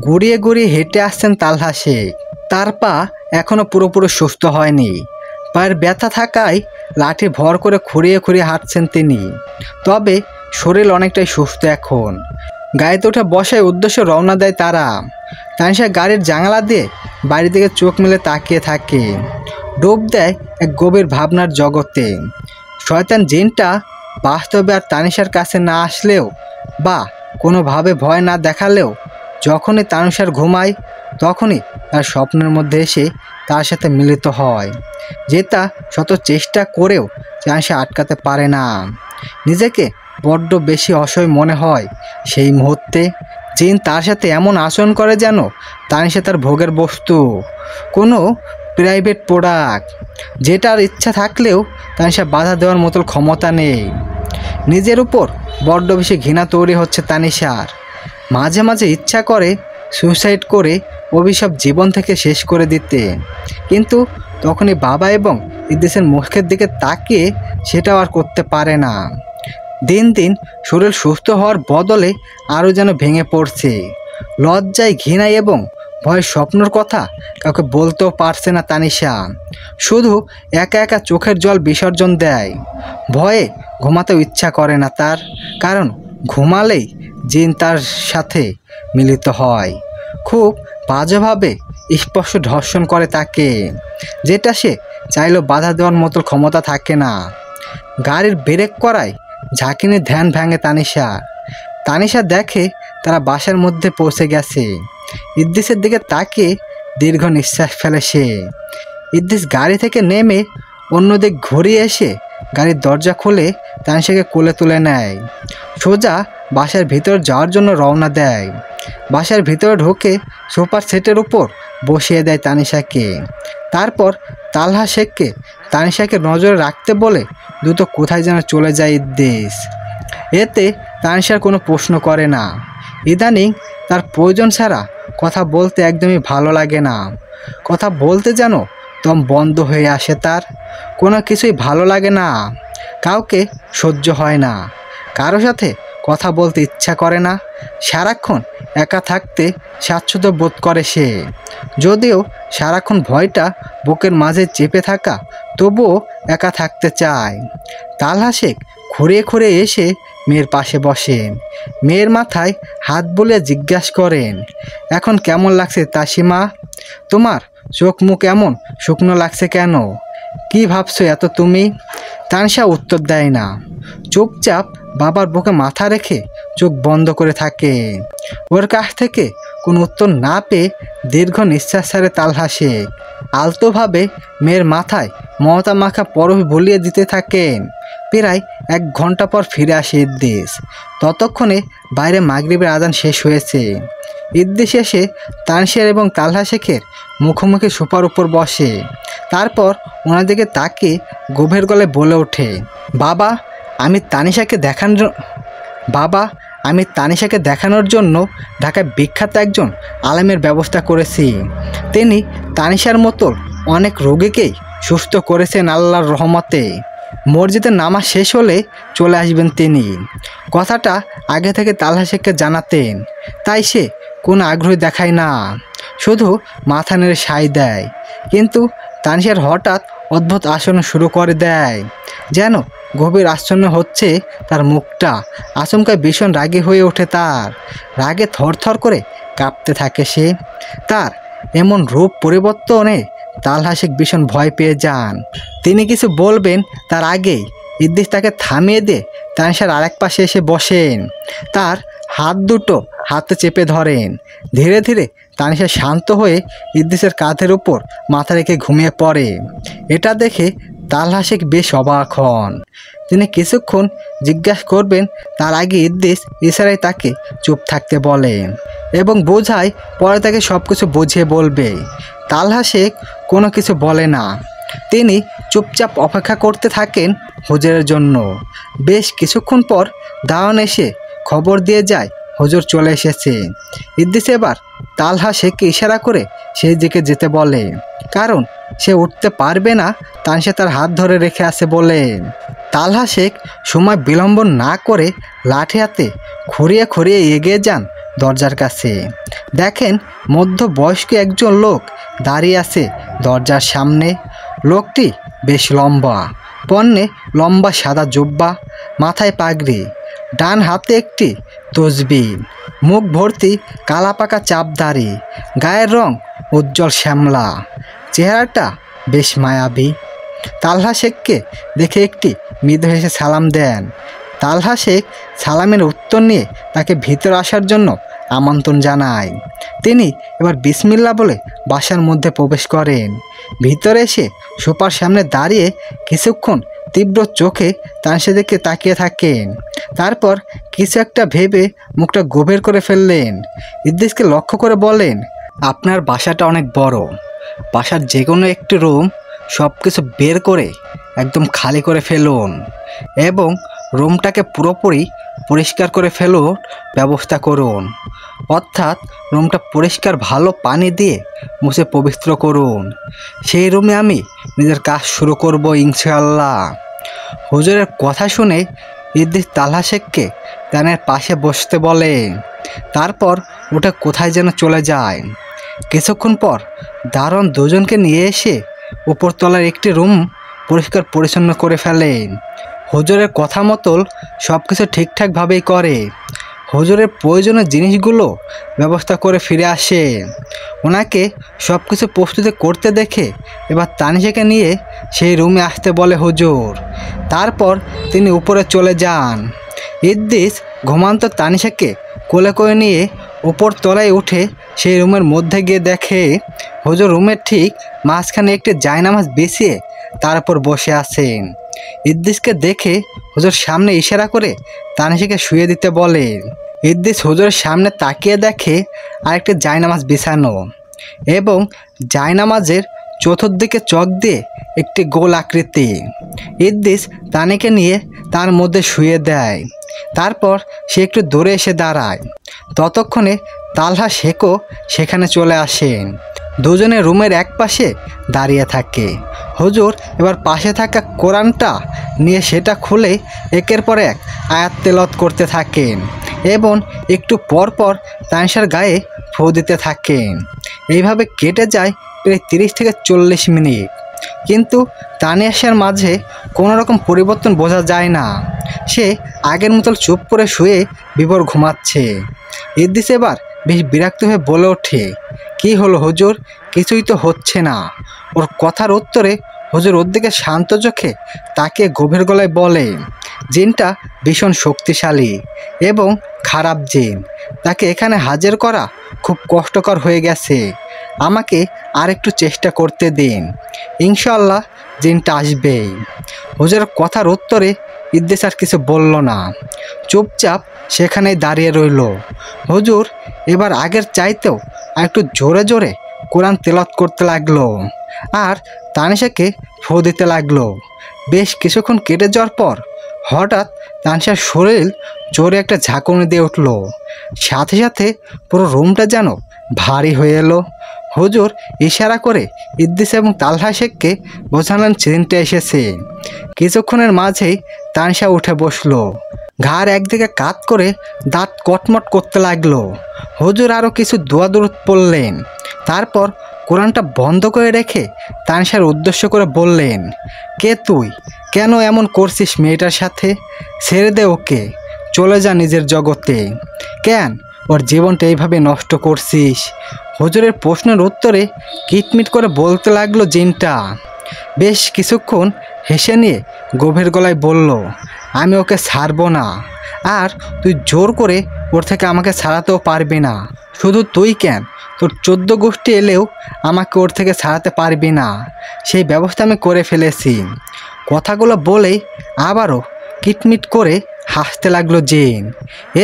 ঘুরিয়ে ঘুরিয়ে হেঁটে আসছেন তালহা শেখ। তার পা এখনও পুরোপুরি সুস্থ হয়নি, পায়ের ব্যথা থাকায় লাঠি ভর করে খুঁড়িয়ে খুঁড়িয়ে হাঁটছেন তিনি, তবে শরীর অনেকটাই সুস্থ এখন। গাড়িতে উঠে বসায় উদ্দেশ্যে রওনা দেয় তারা। তানিশা গাড়ির জানালা দিয়ে বাড়ি থেকে চোখ মেলে তাকিয়ে থাকে, ডুব দেয় এক গভীর ভাবনার জগতে। শয়তান জিনটা বাস্তবে আর তানিশার কাছে না আসলেও বা কোনোভাবে ভয় না দেখালেও যখনই তানিশার ঘুমায় তখনই তার স্বপ্নের মধ্যে এসে তার সাথে মিলিত হয়, যেটা শত চেষ্টা করেও তানিশা আটকাতে পারে না। নিজেকে বড্ড বেশি অসহায় মনে হয় সেই মুহূর্তে। জিন তার সাথে এমন আচরণ করে যেন তানিশা তার ভোগের বস্তু, কোনো প্রাইভেট প্রোডাক্ট, যেটার ইচ্ছা থাকলেও তানিশা বাধা দেওয়ার মতো ক্ষমতা নেই। নিজের উপর বড্ড বেশি ঘৃণা তৈরি হচ্ছে তানিশার। মাঝে মাঝে ইচ্ছা করে সুইসাইড করে অভিশাপ জীবন থেকে শেষ করে দিতে, কিন্তু তখনই বাবা এবং ইদ্রিসের মুখের দিকে তাকিয়ে সেটাও আর করতে পারে না। দিন দিন শরীর সুস্থ হওয়ার বদলে আরও যেন ভেঙে পড়ছে। লজ্জায়, ঘৃণায় এবং ভয়ের স্বপ্নর কথা কাউকে বলতেও পারছে না তানিশা, শুধু একা একা চোখের জল বিসর্জন দেয়। ভয়ে ঘুমাতেও ইচ্ছা করে না তার, কারণ ঘুমালেই জিন তার সাথে মিলিত হয়, খুব বাজেভাবে স্পর্শ ধর্ষণ করে তাকে, যেটা সে চাইলেও বাধা দেওয়ার মতো ক্ষমতা থাকে না। গাড়ির ব্রেক করায় ঝাঁকিনি ধ্যান ভাঙে তানিশা দেখে তারা বাসার মধ্যে পৌঁছে গেছে। ইদ্রিসের দিকে তাকিয়ে দীর্ঘ নিঃশ্বাস ফেলে সে। ইদ্রিস গাড়ি থেকে নেমে অন্যদিক ঘুরিয়ে এসে গাড়ির দরজা খুলে তানিশাকে কোলে তুলে নেয়। সোজা বাসার ভিতর যাওয়ার জন্য রওনা দেয়। বাসার ভিতরে ঢুকে সোফার সেটের উপর বসিয়ে দেয় তানিশাকে। তারপর তালহা শেখকে তানিশাকে নজরে রাখতে বলে দ্রুত কোথায় যেন চলে যায় ইদ্রিস। এতে তানিশার কোনো প্রশ্ন করে না। ইদানিং তার প্রয়োজন ছাড়া কথা বলতে একদমই ভালো লাগে না। কথা বলতে যেন দম বন্ধ হয়ে আসে তার, কোনো কিছুই ভালো লাগে না, কাউকে সহ্য হয় না, কারো সাথে কথা বলতে ইচ্ছা করে না। সারাক্ষণ একা থাকতে স্বাচ্ছন্দ্য বোধ করে সে, যদিও সারাক্ষণ ভয়টা বুকের মাঝে চেপে থাকা, তবুও একা থাকতে চায়। তালহা শেখ খুঁড়িয়ে খুঁড়িয়ে এসে মেয়ের পাশে বসেন, মেয়ের মাথায় হাত বুলিয়ে জিজ্ঞাসা করেন, এখন কেমন লাগছে তাসিমা? তোমার চোখ মুখ এমন শুকনো লাগছে কেন? কি ভাবছো এত তুমি? তানিশা উত্তর দেয় না, চুপচাপ বাবার বুকে মাথা রেখে চোখ বন্ধ করে থাকে। ওর কাছ থেকে কোনো উত্তর না পেয়ে দীর্ঘ নিঃশ্বাস ছাড়ে তালহা শেখ। আলতোভাবে মেয়ের মাথায় মমতা মাখা পরশ বুলিয়ে দিতে থাকেন। প্রায় 1 ঘন্টা পর ফিরে আসে ইদ্রিস। ততক্ষণে বাইরে মাগরিবের আজান শেষ হয়েছে। ইদ্রিস এসে তানশিয়ার এবং তালহা শেখের মুখোমুখি সোফার উপর বসে। তারপর ওনার দিকে তাকিয়ে গভীর গলায় বলে ওঠে, বাবা আমি আমি তানিশাকে দেখানোর জন্য ঢাকায় বিখ্যাত একজন আলেমের ব্যবস্থা করেছি। তিনি তানিশার মতো অনেক রোগীকেই সুস্থ করেছেন আল্লাহর রহমতে। মসজিদে নামাজ শেষ হলে চলে আসবেন তিনি। কথাটা আগে থেকে তালহা শেখকে জানাতেন, তাই সে কোনো আগ্রহ দেখায় না, শুধু মাথা নেড়ে সায় দেয়। কিন্তু তানিশার হঠাৎ অদ্ভুত আচরণ শুরু করে দেয়, যেন গভীর আশ্চর্য হচ্ছে তার মুখটা। আচমকায় ভীষণ রাগী হয়ে ওঠে তার, রাগে থরথর করে কাঁপতে থাকে সে। তার এমন রূপ পরিবর্তনে তালহা শেখ ভীষণ ভয় পেয়ে যান। তিনি কিছু বলবেন তার আগেই ইদ্রিস তাকে থামিয়ে দিয়ে তানিশার আরেক পাশে এসে বসেন। তার হাত দুটো হাতে চেপে ধরেন। ধীরে ধীরে তানিশা শান্ত হয়ে ইদ্রিসের কাঁধের উপর মাথা রেখে ঘুমিয়ে পড়ে। এটা দেখে তালহা শেখ বেশ অবাক হন। তিনি কিছুক্ষণ জিজ্ঞাসা করবেন, তার আগে ইদ্রিস ইশারায় তাকে চুপ থাকতে বলেন এবং বোঝায় পরে তাকে সব কিছু বুঝিয়ে বলবে। তালহা শেখ কোনো কিছু বলে না। তিনি চুপচাপ অপেক্ষা করতে থাকেন হুজুরের জন্য। বেশ কিছুক্ষণ পর দাওয়ান এসে খবর দিয়ে যায় হুজুর চলে এসেছে। ইদ্রিস এবার তালহা শেখকে ইশারা করে সেই দিকে যেতে বলে, কারণ সে উঠতে পারবে না, তানিশা তার হাত ধরে রেখে আছে বলে। তালহা শেখ সময় বিলম্ব না করে লাঠি হাতে খুঁড়িয়ে খুঁড়িয়ে এগিয়ে যান দরজার কাছে। দেখেন মধ্যবয়স্ক একজন লোক দাঁড়িয়ে আছে দরজার সামনে। লোকটি বেশ লম্বা, পরনে লম্বা সাদা জুব্বা, মাথায় পাগড়ি, ডান হাতে একটি তসবিহ, মুখ ভর্তি কালা পাকা চাপ দাড়ি, গায়ের রং উজ্জ্বল শ্যামলা, চেহারাটা বেশ মায়াবী। তালহা শেখকে দেখে একটি মৃদু হেসে সালাম দেন। তালহা শেখ সালামের উত্তর নিয়ে তাকে ভিতরে আসার জন্য আমন্ত্রণ জানায়। তিনি এবার বিসমিল্লাহ বলে বাসার মধ্যে প্রবেশ করেন। ভিতরে এসে সোফার সামনে দাঁড়িয়ে কিছুক্ষণ তীব্র চোখে তানিশার দিকে তাকিয়ে থাকেন। তারপর কিছু একটা ভেবে মুখটা গভীর করে ফেললেন। ইদ্রিসকে লক্ষ্য করে বলেন, আপনার বাসাটা অনেক বড়। বাসার যে কোনো একটি রুম সব কিছু বের করে একদম খালি করে ফেলুন এবং রুমটাকে পুরোপুরি পরিষ্কার করে ফেলুন ব্যবস্থা করুন। অর্থাৎ রুমটা পরিষ্কার ভালো পানি দিয়ে মুছে পবিত্র করুন। সেই রুমে আমি নিজের কাজ শুরু করব ইনশাআল্লাহ। হুজুরের কথা শুনে ইদ্রিস তালহা শেখকে তানের পাশে বসতে বলে। তারপর ওটা কোথায় যেন চলে যায়। কিছুক্ষণ পর দারোয়ান দুজনকে নিয়ে এসে উপরতলার একটি রুম পরিষ্কার পরিচ্ছন্ন করে ফেলেন। হুজুরের কথা মতন সব কিছু ঠিকঠাকভাবেই করে। হুজুরের প্রয়োজনীয় জিনিসগুলো ব্যবস্থা করে ফিরে আসে। ওনাকে সব কিছু প্রস্তুতি করতে দেখে এবার তানিশাকে নিয়ে সেই রুমে আসতে বলে হুজুর। তারপর তিনি উপরে চলে যান। ইদ্রিস ঘুমান্ত তানিশাকে কোলে করে নিয়ে উপর তলায় উঠে সেই রুমের মধ্যে গিয়ে দেখে হুজুর রুমের ঠিক মাঝখানে একটি জায়নামাজ বিছিয়ে তার উপর বসে আছেন। ইদ্রিসকে দেখে হুজুর সামনে ইশারা করে তানিশাকে শুয়ে দিতে বলে। ইদ্রিস হুজুরের সামনে তাকিয়ে দেখে আরেকটি জায়নামাজ বিছানো এবং জায়নামাজের চতুর্দিকে চক দিয়ে একটি গোল আকৃতি। ইদ্রিস তানিকে নিয়ে তার মধ্যে শুয়ে দেয়। তারপর সে একটু দূরে এসে দাঁড়ায়। ততক্ষণে তালহা শেখও সেখানে চলে আসেন। দুজনে রুমের এক পাশে দাঁড়িয়ে থাকে। হুজুর এবার পাশে থাকা কোরআনটা নিয়ে সেটা খুলে একের পর এক আয়াত তেলাওয়াত করতে থাকেন এবং একটু পর পর তানিশার গায়ে ফু দিতে থাকেন। এইভাবে কেটে যায় প্রায় 30 থেকে 40 মিনিট। কিন্তু তানিশার মাঝে কোনো রকম পরিবর্তন বোঝা যায় না। সে আগের মতো চুপ করে শুয়ে বিভোর ঘুমাচ্ছে। ইদ্রিস এবার বেশ বিরক্ত হয়ে বলে ওঠে, কি হলো হুজুর? কিছুই তো হচ্ছে না। ওর কথার উত্তরে হুজুর ওর দিকে শান্ত চোখে তাকে গভীর গলায় বলে, জিনটা ভীষণ শক্তিশালী এবং খারাপ জিন। তাকে এখানে হাজির করা খুব কষ্টকর হয়ে গেছে। আমাকে আর একটু চেষ্টা করতে দিন, ইনশাআল্লাহ জিনটা আসবেই। হুজুরের কথার উত্তরে ইদ্রিস আর কিছু বলল না, চুপচাপ সেখানেই দাঁড়িয়ে রইল। হুজুর এবার আগের চাইতেও আর একটু জোরে জোরে কোরআন তেলাওয়াত করতে লাগলো আর তানিশাকে ফু দিতে লাগলো। বেশ কিছুক্ষণ কেটে যাওয়ার পর হঠাৎ তানসার শরীর জোরে একটা ঝাঁকুনি দিয়ে উঠল। সাথে সাথে পুরো রুমটা যেন ভারী হয়ে এলো। হুজুর ইশারা করে ইদ্রিস এবং তালহা শেখকে বোঝালেন চিনতে এসেছে। কিছুক্ষণের মাঝেই তানসা উঠে বসলো। ঘাড় একদিকে কাত করে দাঁত কটমট করতে লাগলো। হুজুর আরও কিছু দোয়া দরুদ পড়লেন। তারপর কোরআনটা বন্ধ করে রেখে তানসার উদ্দেশ্য করে বললেন, কে তুই? কেন এমন করছিস মেয়েটার সাথে? ছেড়ে দে ওকে, চলে যা নিজের জগতে। কেন ওর জীবনটা এইভাবে নষ্ট করছিস? হুজুরের প্রশ্নের উত্তরে কিটমিট করে বলতে লাগলো জিনটা। বেশ কিছুক্ষণ হেসে নিয়ে গভীর গলায় বলল, আমি ওকে ছাড়বো না। আর তুই জোর করে ওর থেকে আমাকে ছাড়াতেও পারবি না। শুধু তুই কেন, তোর 14 গোষ্ঠী এলেও আমাকে ওর থেকে ছাড়াতে পারবি না। সেই ব্যবস্থা আমি করে ফেলেছি। কথাগুলো বলেই আবারও কিটমিট করে হাসতে লাগলো জিন।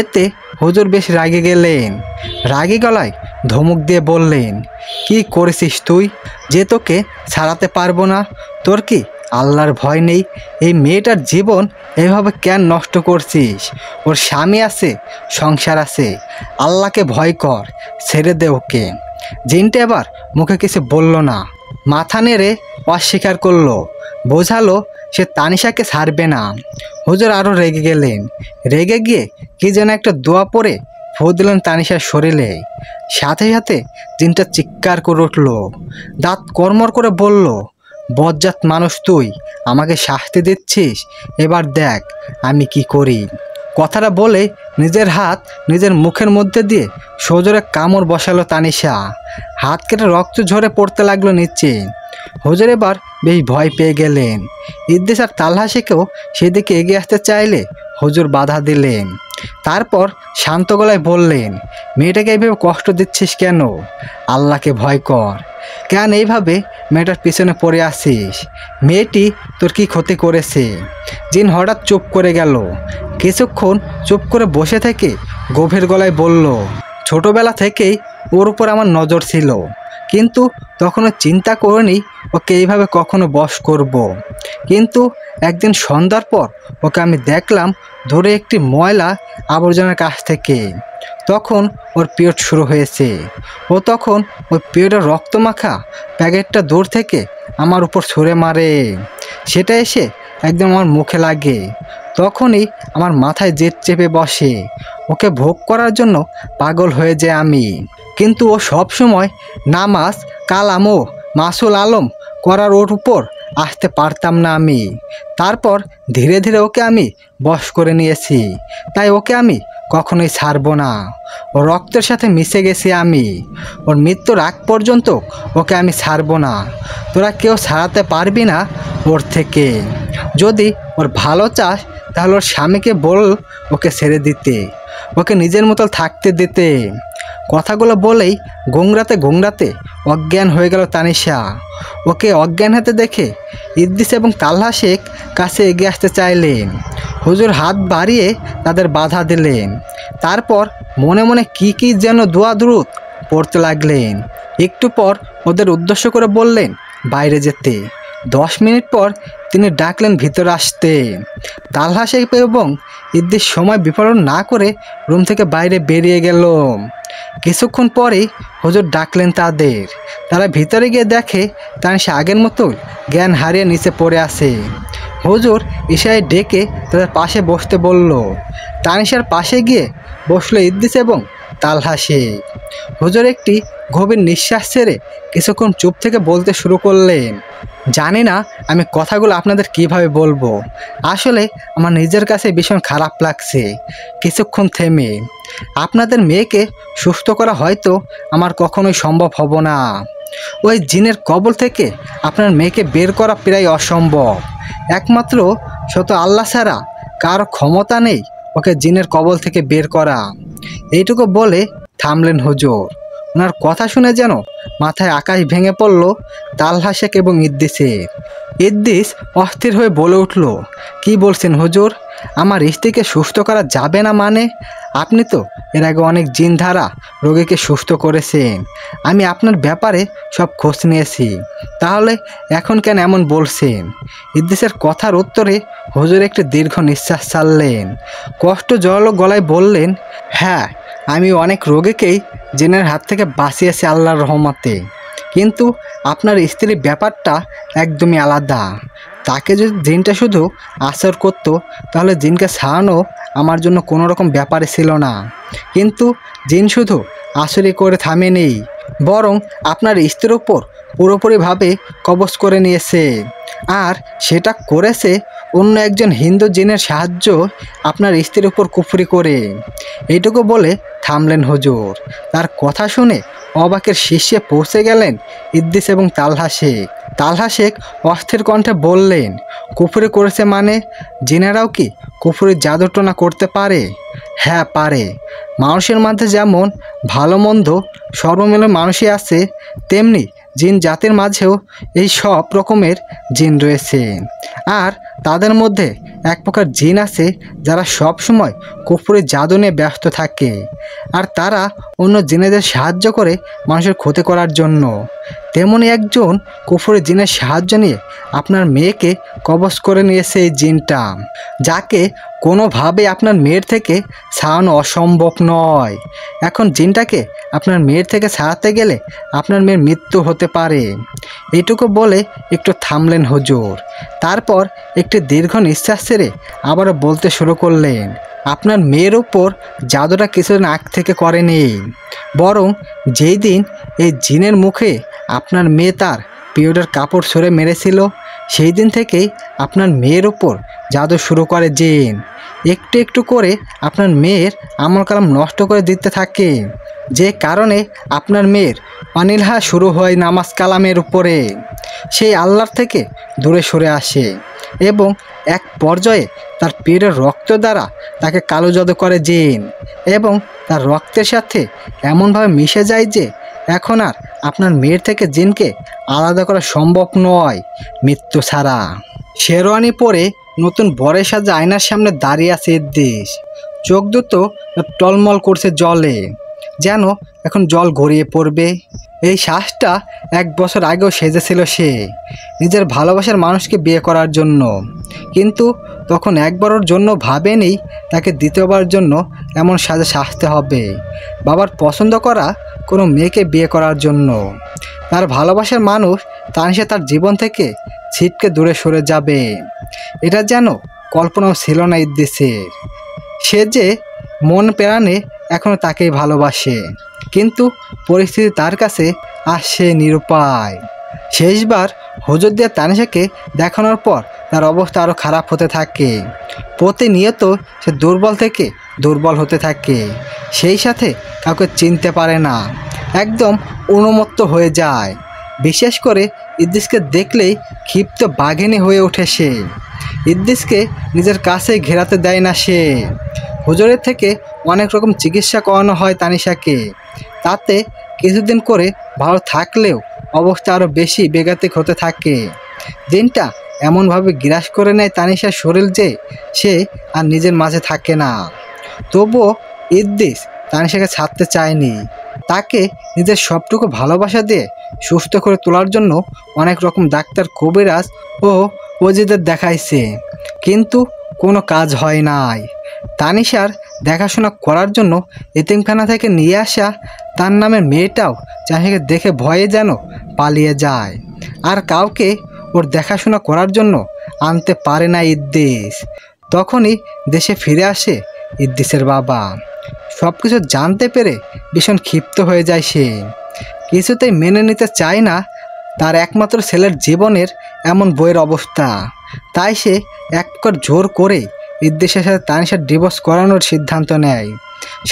এতে হুজুর বেশ রাগে গেলেন। রাগী গলায় ধমক দিয়ে বললেন, কি করেছিস তুই যে তোকে ছাড়াতে পারবো না? তোর কি আল্লাহর ভয় নেই? এই মেয়েটার জীবন এভাবে কেন নষ্ট করছিস? ওর স্বামী আছে, সংসার আছে। আল্লাহকে ভয় কর, ছেড়ে দে ওকে। জিনটা এবার মুখে কিছু বলল না, মাথা নেড়ে অস্বীকার করলো, বোঝালো সে তানিশাকে ছাড়বে না। হুজুর আরও রেগে গেলেন। রেগে গিয়ে কি যেন একটা দোয়া পড়ে ফু দিলেন তানিশার শরীরে। সাথে সাথে জিনটা চিৎকার করে উঠল, দাঁত কর্মর করে বলল, বজ্জাত মানুষ তুই, আমাকে শাস্তি দিচ্ছিস? এবার দেখ আমি কি করি। কথাটা বলে নিজের হাত নিজের মুখের মধ্যে দিয়ে সজোরে কামড় বসালো তানিশা। হাত কেটে রক্ত ঝরে পড়তে লাগলো নিচে। হুজুর এবার বেশ ভয় পেয়ে গেলেন। ইদ্রিস আর তালহা শেখও সেদিকে এগিয়ে আসতে চাইলে হুজুর বাধা দিলেন। তারপর শান্ত গলায় বললেন, মেয়েটাকে এইভাবে কষ্ট দিচ্ছিস কেন? আল্লাহকে ভয় কর। কেন এইভাবে মেয়েটার পিছনে পড়ে আসিস? মেয়েটি তোর কি ক্ষতি করেছে? জিন হঠাৎ চুপ করে গেল। কিছুক্ষণ চুপ করে বসে থেকে গভীর গলায় বলল, ছোটবেলা থেকেই ওর উপর আমার নজর ছিল, কিন্তু তখনও চিন্তা করিনি ওকে এইভাবে কখনো বশ করব। কিন্তু একদিন সন্ধ্যার পর ওকে আমি দেখলাম ধরে একটি ময়লা আবর্জনার কাছ থেকে। তখন ওর পিরিয়ড শুরু হয়েছে। ও তখন ওই পিরিয়ডের রক্তমাখা প্যাকেটটা দূর থেকে আমার উপর ছুঁড়ে মারে। সেটা এসে একদম আমার মুখে লাগে। তখনই আমার মাথায় জেদ চেপে বসে। ওকে ভোগ করার জন্য পাগল হয়ে যায় আমি। কিন্তু ও সবসময় নামাজ, কালাম ও মাসুল আলম করার ওর উপর আসতে পারতাম না আমি। তারপর ধীরে ধীরে ওকে আমি বশ করে নিয়েছি। তাই ওকে আমি কখনোই ছাড়বো না। ওর রক্তের সাথে মিশে গেছি আমি। ওর মৃত্যুর আগ পর্যন্ত ওকে আমি ছাড়বো না। তোরা কেউ ছাড়াতে পারবি না ওর থেকে। যদি ওর ভালো চাস তাহলে ওর স্বামীকে বল ওকে ছেড়ে দিতে, ওকে নিজের মতো থাকতে দিতে। কথাগুলো বলেই গোংরাতে গোংরাতে অজ্ঞান হয়ে গেল তানিশা। ওকে অজ্ঞান হতে দেখে ইদ্রিস এবং তালহা শেখ কাছে এগিয়ে আসতে চাইলেন। হুজুর হাত বাড়িয়ে তাদের বাধা দিলেন। তারপর মনে মনে কি যেন দোয়া দরুদ পড়তে লাগলেন। একটু পর ওদের উদ্দেশ্য করে বললেন বাইরে যেতে। 10 মিনিট পর তিনি ডাকলেন ভিতরে আসতে। তালহা শেখ এবং ইদ্রিস সময় বিফলন না করে রুম থেকে বাইরে বেরিয়ে গেল। কিছুক্ষণ পরেই হুজুর ডাকলেন তাদের। তারা ভিতরে গিয়ে দেখে তানিশা আগের মতো জ্ঞান হারিয়ে নিচে পড়ে আছে। হুজুর ইশারায় ডেকে তাদের পাশে বসতে বলল। তানিশার পাশে গিয়ে বসলো ইদ্রিস এবং তালহা শেখ। হুজুর একটি গভীর নিঃশ্বাস ছেড়ে কিছুক্ষণ চুপ থেকে বলতে শুরু করলেন, জানি না আমি কথাগুলো আপনাদের কিভাবে বলবো। আসলে আমার নিজের কাছে ভীষণ খারাপ লাগছে। কিছুক্ষণ থেমে, আপনাদের মেয়েকে সুস্থ করা হয়তো আমার কখনোই সম্ভব হব না। ওই জিনের কবল থেকে আপনার মেয়েকে বের করা প্রায় অসম্ভব। একমাত্র শত আল্লাহ ছাড়া কারো ক্ষমতা নেই ওকে জিনের কবল থেকে বের করা। এইটুকু বলে থামলেন হুজুর। ওনার কথা শুনে যেন মাথায় আকাশ ভেঙে পড়ল তালহা শেখ এবং ইদ্রিসের। ইদ্রিস অস্থির হয়ে বলে উঠল, কি বলছেন হুজুর? আমার স্ত্রীকে সুস্থ করা যাবে না মানে? আপনি তো এর আগে অনেক জিন দ্বারা রোগীকে সুস্থ করেছেন। আমি আপনার ব্যাপারে সব খোঁজ নিয়েছি, তাহলে এখন কেন এমন বলছেন? ইদ্রিসের কথার উত্তরে হুজুর একটি দীর্ঘ নিঃশ্বাস ছাড়লেন। কষ্ট জড়ালো গলায় বললেন, হ্যাঁ, আমি অনেক রোগীকেই জিনের হাত থেকে বাঁচিয়েছি আল্লাহর রহমতে, কিন্তু আপনার স্ত্রীর ব্যাপারটা একদমই আলাদা। তাকে যদি জিনটা শুধু আসর করত, তাহলে জিনকে ছাড়ানো আমার জন্য কোনো রকম ব্যাপারই ছিল না। কিন্তু জিন শুধু আসরই করে থামেনি, বরং আপনার স্ত্রীর উপর পুরোপুরিভাবে কবজ করে নিয়েছে। আর সেটা করেছে অন্য একজন হিন্দু জিনের সাহায্য, আপনার স্ত্রীর উপর কুফরি করে। এইটুকু বলে থামলেন হুজুর। তার কথা শুনে অবাকের শীর্ষে পৌঁছে গেলেন ইদ্রিস এবং তালহা শেখ। তালহা শেখ অস্থির কণ্ঠে বললেন, কুফরি করেছে মানে? জিনেরাও কি কুফরির জাদুটনা করতে পারে? হ্যাঁ পারে। মানুষের মধ্যে যেমন ভালো মন্দ সর্বমিল মানুষই আছে, তেমনি জিন জাতির মাঝেও এই সব রকমের জিন রয়েছে। আর তাদের মধ্যে এক প্রকার জিন আছে যারা সব সময় কুফরি জাদু নিয়ে ব্যস্ত থাকে, আর তারা অন্য জিনেদের সাহায্য করে মানুষের ক্ষতি করার জন্য। তেমনি একজন কুফরি জিনের সাহায্য নিয়ে আপনার মেয়েকে কবজ করে নিয়েছে এই জিনটা, যাকে কোনোভাবে আপনার মেয়ের থেকে ছাড়ানো অসম্ভব নয়। এখন জিনটাকে আপনার মেয়ের থেকে ছাড়াতে গেলে আপনার মেয়ের মৃত্যু হতে পারে। এইটুকু বলে একটু থামলেন হুজুর। তারপর একটি দীর্ঘ নিঃশ্বাস ছেড়ে আবারও বলতে শুরু করলেন, আপনার মেয়ের উপর জাদুটা কিছুদিন আগ থেকে করেনি, বরং যেই দিন এই জিনের মুখে আপনার মেয়ে তার পিরিয়ডের কাপড় সরে মেরেছিল, সেই দিন থেকেই আপনার মেয়ের উপর জাদু শুরু করে জিন। একটু একটু করে আপনার মেয়ের আমল কালাম নষ্ট করে দিতে থাকে, যে কারণে আপনার মেয়ের অনিলহা শুরু হয় নামাজ কালামের উপরে। সেই আল্লাহর থেকে দূরে সরে আসে এবং এক পর্যায়ে তার পিরিয়ডের রক্ত দ্বারা তাকে কালো জাদু করে জিন, এবং তার রক্তের সাথে এমনভাবে মিশে যায় যে এখন আর আপনার মেয়ের থেকে জিনকে আলাদা করা সম্ভব নয় মৃত্যু ছাড়া। শেরওয়ানি পরে নতুন বরের সাজে আয়নার সামনে দাঁড়িয়ে আছে ইদ্রিস। চোখ দুটো টলমল করছে জলে, যেন এখন জল গড়িয়ে পড়বে। এই শ্বাসটা 1 বছর আগেও সেজেছিল সে নিজের ভালোবাসার মানুষকে বিয়ে করার জন্য, কিন্তু তখন একবারের জন্য ভাবেনি তাকে দ্বিতীয়বার জন্য এমন সাজে সাজতে হবে বাবার পছন্দ করা কোনো মেয়েকে বিয়ে করার জন্য। তার ভালোবাসার মানুষ তানিশা তার জীবন থেকে ছিটকে দূরে সরে যাবে, এটা যেন কল্পনাও ছিল না ইদ্রিসের। সে যে মন প্রাণে এখনও তাকেই ভালোবাসে, কিন্তু পরিস্থিতি তার কাছে আসছে নিরুপায়। শেষবার হুজুর দিয়ে তানিশাকে দেখানোর পর তার অবস্থা আরও খারাপ হতে থাকে। প্রতিনিয়ত সে দুর্বল থেকে দুর্বল হতে থাকে, সেই সাথে কাউকে চিনতে পারে না, একদম উন্মত্ত হয়ে যায়। বিশেষ করে ইদ্রিসকে দেখলেই ক্ষিপ্ত বাঘিনী হয়ে ওঠে সে। ইদ্রিসকে নিজের কাছে ঘেরাতে দেয় না সে। হুজুরের থেকে অনেক রকম চিকিৎসা করানো হয় তানিশাকে, তাতে কিছুদিন করে ভালো থাকলেও অবস্থা আরও বেশি বেগাতিক হতে থাকে। দিনটা এমনভাবে গ্রাস করে নেয় তানিশার শরীর যে সে আর নিজের মাঝে থাকে না। তবুও ইদ্রিস তানিশাকে ছাড়তে চায়নি। তাকে নিজের সবটুকু ভালোবাসা দিয়ে সুস্থ করে তোলার জন্য অনেক রকম ডাক্তার, কবিরাজ ও ওজিদের দেখাইছে, কিন্তু কোনো কাজ হয় নাই। তানিশার দেখাশোনা করার জন্য এতিমখানা থেকে নিয়ে আসা তার নামের মেয়েটাও তানিশাকে দেখে ভয়ে যেন পালিয়ে যায়, আর কাউকে ওর দেখাশোনা করার জন্য আনতে পারে না ইদ্রিস। তখনই দেশে ফিরে আসে ইদ্রিসের বাবা। সব কিছু জানতে পেরে ভীষণ ক্ষিপ্ত হয়ে যায় সে। কিছুতেই মেনে নিতে চায় না তার একমাত্র ছেলের জীবনের এমন বইয়ের অবস্থা। তাই সে এক প্রকার জোর করে ইদ্রিসের সাথে তানিশার ডিভোর্স করানোর সিদ্ধান্ত নেয়।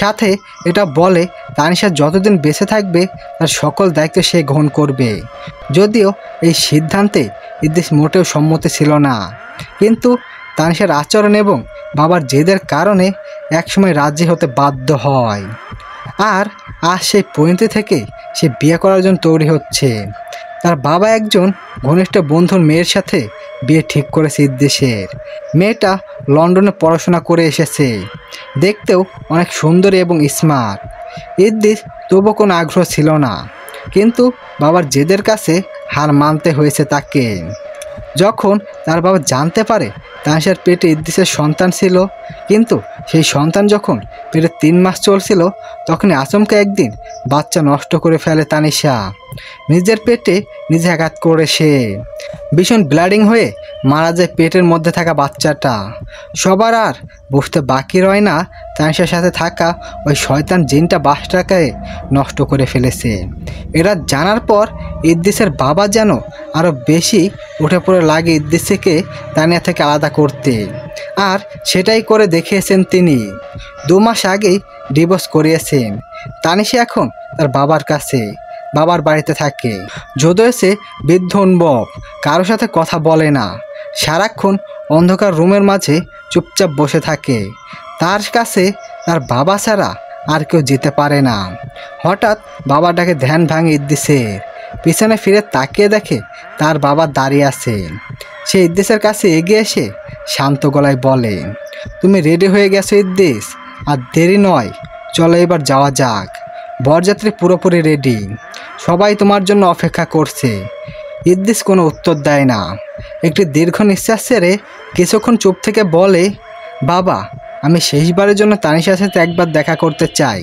সাথে এটা বলে তানিশা যতদিন বেঁচে থাকবে তার সকল দায়িত্ব সে গ্রহণ করবে। যদিও এই সিদ্ধান্তে ইদ্রিস মোটেও সম্মতি ছিল না, কিন্তু তানিশার আচরণ এবং বাবার জেদের কারণে একসময় রাজি হতে বাধ্য হয়। আর আজ সেই পরিণতি থেকে সে বিয়ে করার জন্য তৈরি হচ্ছে। তার বাবা একজন ঘনিষ্ঠ বন্ধুর মেয়ের সাথে বিয়ে ঠিক করেছে ইদ্রিসের। মেয়েটা লন্ডনে পড়াশোনা করে এসেছে, দেখতেও অনেক সুন্দরী এবং স্মার্ট। ইদ্রিস তবু কোনো আগ্রহ ছিল না, কিন্তু বাবার জেদের কাছে হার মানতে হয়েছে তাকে। যখন তার বাবা জানতে পারে তানিশার পেটে ইদ্রিসের সন্তান ছিল, কিন্তু সেই সন্তান যখন পেটে 3 মাস চলছিল, তখনই আচমকা একদিন বাচ্চা নষ্ট করে ফেলে তানিশা। নিজের পেটে নিজে আঘাত করে সে ভীষণ ব্লিডিং হয়ে মারা যায় পেটের মধ্যে থাকা বাচ্চাটা। সবার আর বুঝতে বাকি রয় না তানিশার সাথে থাকা ওই শয়তান জিনটা বাচ্চাটাকে নষ্ট করে ফেলেছে। এরা জানার পর ইদ্রিসের বাবা যেন আরও বেশি উঠে পড়ে লাগে ইদ্রিসকে তানিয়া থেকে আলাদা করতে, আর সেটাই করে দেখিয়েছেন তিনি। 2 মাস আগেই ডিভোর্স করিয়েছেন। তানিশা এখন তার বাবার কাছে, বাবার বাড়িতে থাকে। যদিও সে বৃদ্ধ উন্মুখ, কারোর সাথে কথা বলে না, সারাক্ষণ অন্ধকার রুমের মাঝে চুপচাপ বসে থাকে। তার কাছে তার বাবা ছাড়া আর কেউ যেতে পারে না। হঠাৎ বাবার ডাকে ধ্যান ভাঙে ইদ্রিসের। পিছনে ফিরে তাকিয়ে দেখে তার বাবা দাঁড়িয়ে আছে। সে ইদ্রিসের কাছে এগিয়ে এসে শান্ত গলায় বলে, তুমি রেডি হয়ে গেছো ইদ্রিস? আর দেরি নয়, চলো এবার যাওয়া যাক। বরযাত্রী পুরোপুরি রেডি, সবাই তোমার জন্য অপেক্ষা করছে। ইদ্রিস কোনো উত্তর দেয় না। একটি দীর্ঘ নিঃশ্বাস ছেড়ে কিছুক্ষণ চুপ থেকে বলে, বাবা, আমি শেষবারের জন্য তানিশার সাথে একবার দেখা করতে চাই,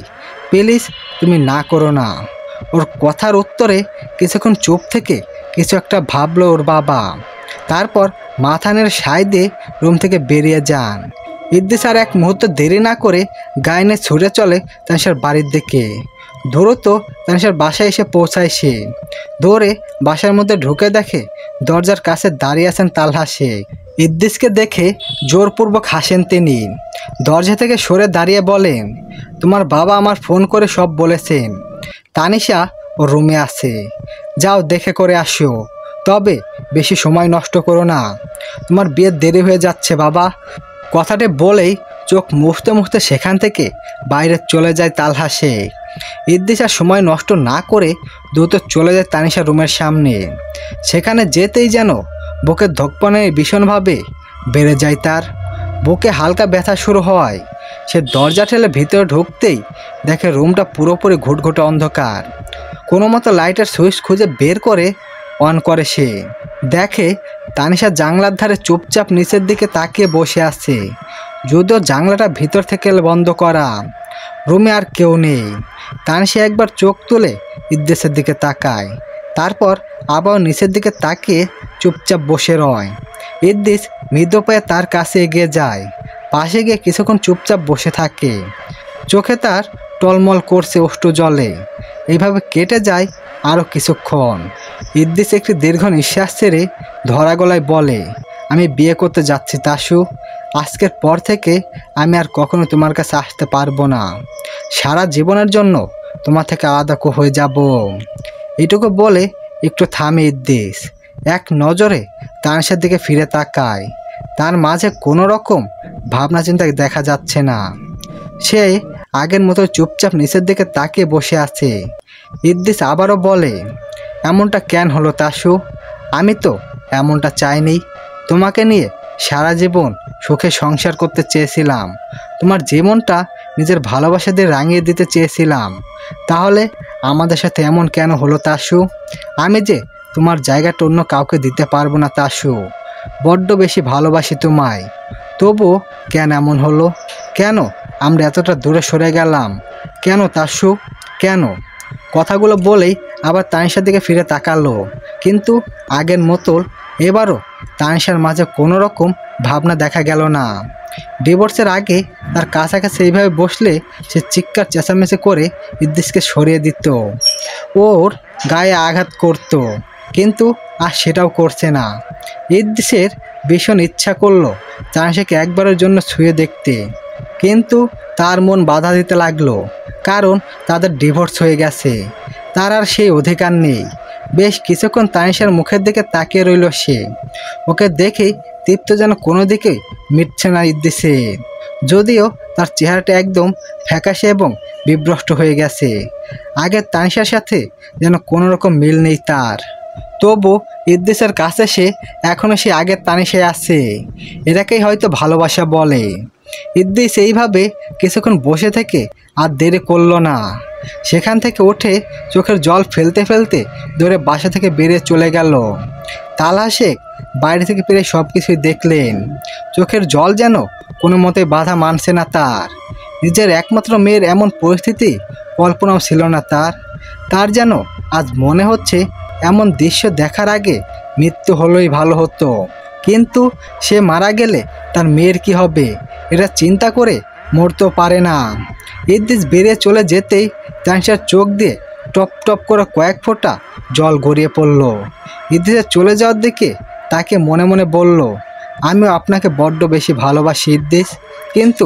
প্লিজ তুমি না করো না। ওর কথার উত্তরে কিছুক্ষণ চুপ থেকে কিছু একটা ভাবলো ওর বাবা। তারপর মাথা নেড়ে সায় দিয়ে রুম থেকে বেরিয়ে যান। ইদ্রিস আর এক মুহূর্ত দেরি না করে গায়ে ছুটে চলে তানিশার বাড়ির দিকে। দ্রুত তানিশার বাসায় এসে পৌঁছায় সে। দৌড়ে বাসার মধ্যে ঢুকে দেখে দরজার কাছে দাঁড়িয়ে আছেন তালহা শেখ। ইদ্রিসকে দেখে জোরপূর্বক হাসেন তিনি। দরজা থেকে সরে দাঁড়িয়ে বলেন, তোমার বাবা আমার ফোন করে সব বলেছেন। তানিশা ও রুমে আছে, যাও দেখে করে আসো, তবে বেশি সময় নষ্ট করো না, তোমার বিয়ের দেরি হয়ে যাচ্ছে বাবা। কথাটি বলেই চোখ মুছতে মুছতে সেখান থেকে বাইরে চলে যায় তালহা শেখ। ইদ্রিস আর সময় নষ্ট না করে দ্রুত চলে যায় তানিশার রুমের সামনে। সেখানে যেতেই যেন বুকের ধকপনে ভীষণভাবে বেড়ে যায় তার। বুকে হালকা ব্যথা শুরু হয়। সে দরজা ঠেলে ভিতরে ঢুকতেই দেখে রুমটা পুরোপুরি ঘুটঘুটে অন্ধকার। কোনো মতো লাইটের সুইচ খুঁজে বের করে অন করে সে। দেখে তানিশা জানলার ধারে চুপচাপ নিচের দিকে তাকিয়ে বসে আছে, যদিও জানলাটা ভিতর থেকে বন্ধ করা। রুমে আর কেউ নেই। তানিশা একবার চোখ তুলে ইদ্রিসের দিকে তাকায়, তারপর আবার নিচের দিকে তাকিয়ে চুপচাপ বসে রয়। ইদ্রিস মৃদু পায়ে তার কাছে এগিয়ে যায়, পাশে গিয়ে কিছুক্ষণ চুপচাপ বসে থাকে। চোখে তার টলমল করছে অশ্রু জলে। এইভাবে কেটে যায় আরও কিছুক্ষণ। ইদ্রিস একটি দীর্ঘ নিঃশ্বাস ছেড়ে ধরা গলায় বলে, আমি বিয়ে করতে যাচ্ছি তাসু। আজকের পর থেকে আমি আর কখনো তোমার কাছে আসতে পারবো না। সারা জীবনের জন্য তোমার থেকে আলাদা হয়ে যাব। এটুকু বলে একটু থামে ইদ্রিস। এক নজরে তানিশার দিকে ফিরে তাকায়। তার মাঝে কোনো রকম ভাবনা চিন্তা দেখা যাচ্ছে না। সে আগের মতো চুপচাপ নিচের দিকে তাকিয়ে বসে আছে। ইদ্রিস আবারও বলে, এমনটা কেন হলো তাসু? আমি তো এমনটা চাইনি। তোমাকে নিয়ে সারা জীবন সুখে সংসার করতে চেয়েছিলাম, তোমার জীবনটা নিজের ভালোবাসা দিয়ে রাঙিয়ে দিতে চেয়েছিলাম। তাহলে আমাদের সাথে এমন কেন হলো তাসু? আমি যে তোমার জায়গাটা অন্য কাউকে দিতে পারবো না তাসু। বড্ড বেশি ভালোবাসি তোমায়। তবু কেন এমন হলো? কেন আমরা এতটা দূরে সরে গেলাম? কেন তাসু, কেন? কথাগুলো বলেই আবার তানিশার দিকে ফিরে তাকালো, কিন্তু আগের মতো এবারও তানিশার মাঝে কোনো রকম ভাবনা দেখা গেল না। ডিভোর্সের আগে তার কাছাকাছি এইভাবে বসলে সে চিৎকার চেঁচামেচি করে ইদ্রিসকে সরিয়ে দিত, ওর গায়ে আঘাত করত, কিন্তু আর সেটাও করছে না। ইদ্রিসের ভীষণ ইচ্ছা করলো তানিশাকে একবারের জন্য ছুঁয়ে দেখতে, কিন্তু তার মন বাধা দিতে লাগলো, কারণ তাদের ডিভোর্স হয়ে গেছে। তার আর সেই অধিকার নেই। বেশ কিছুক্ষণ তানিশার মুখের দিকে তাকিয়ে রইল সে। ওকে দেখেই তৃপ্ত যেন কোনো দিকেই মিটছে না ইদ্রিসের, যদিও তার চেহারাটা একদম ফ্যাকাশে এবং বিভ্রষ্ট হয়ে গেছে। আগের তানিশার সাথে যেন কোনো রকম মিল নেই তার। তবু ইদ্রিসের কাছে সে এখনও সে আগের তানিশে আছে। এটাকেই হয়তো ভালোবাসা বলে। ইদ্রিস এইভাবে কিছুক্ষণ বসে থেকে আর দেরি করলো না। সেখান থেকে উঠে চোখের জল ফেলতে ফেলতে দৌড়ে বাসা থেকে বেরিয়ে চলে গেল। তালহা শেখ বাইরে থেকে পেরে সব কিছুই দেখলেন। চোখের জল যেন কোনো মতে বাধা মানছে না তার। নিজের একমাত্র মেয়ের এমন পরিস্থিতি কল্পনাও ছিল না তার যেন আজ মনে হচ্ছে এমন দৃশ্য দেখার আগে মৃত্যু হলেই ভালো হতো। কিন্তু সে মারা গেলে তার মেয়ের কি হবে এটা চিন্তা করে মরতেও পারে না। ইদ্রিস বেরিয়ে চলে যেতেই তানিশার চোখ দিয়ে টপ টপ করে কয়েক ফোঁটা জল গড়িয়ে পড়ল। ইদ্রিসের চলে যাওয়ার দিকে তাকে মনে মনে বলল, আমিও আপনাকে বড্ড বেশি ভালোবাসি ইদ্রিস, কিন্তু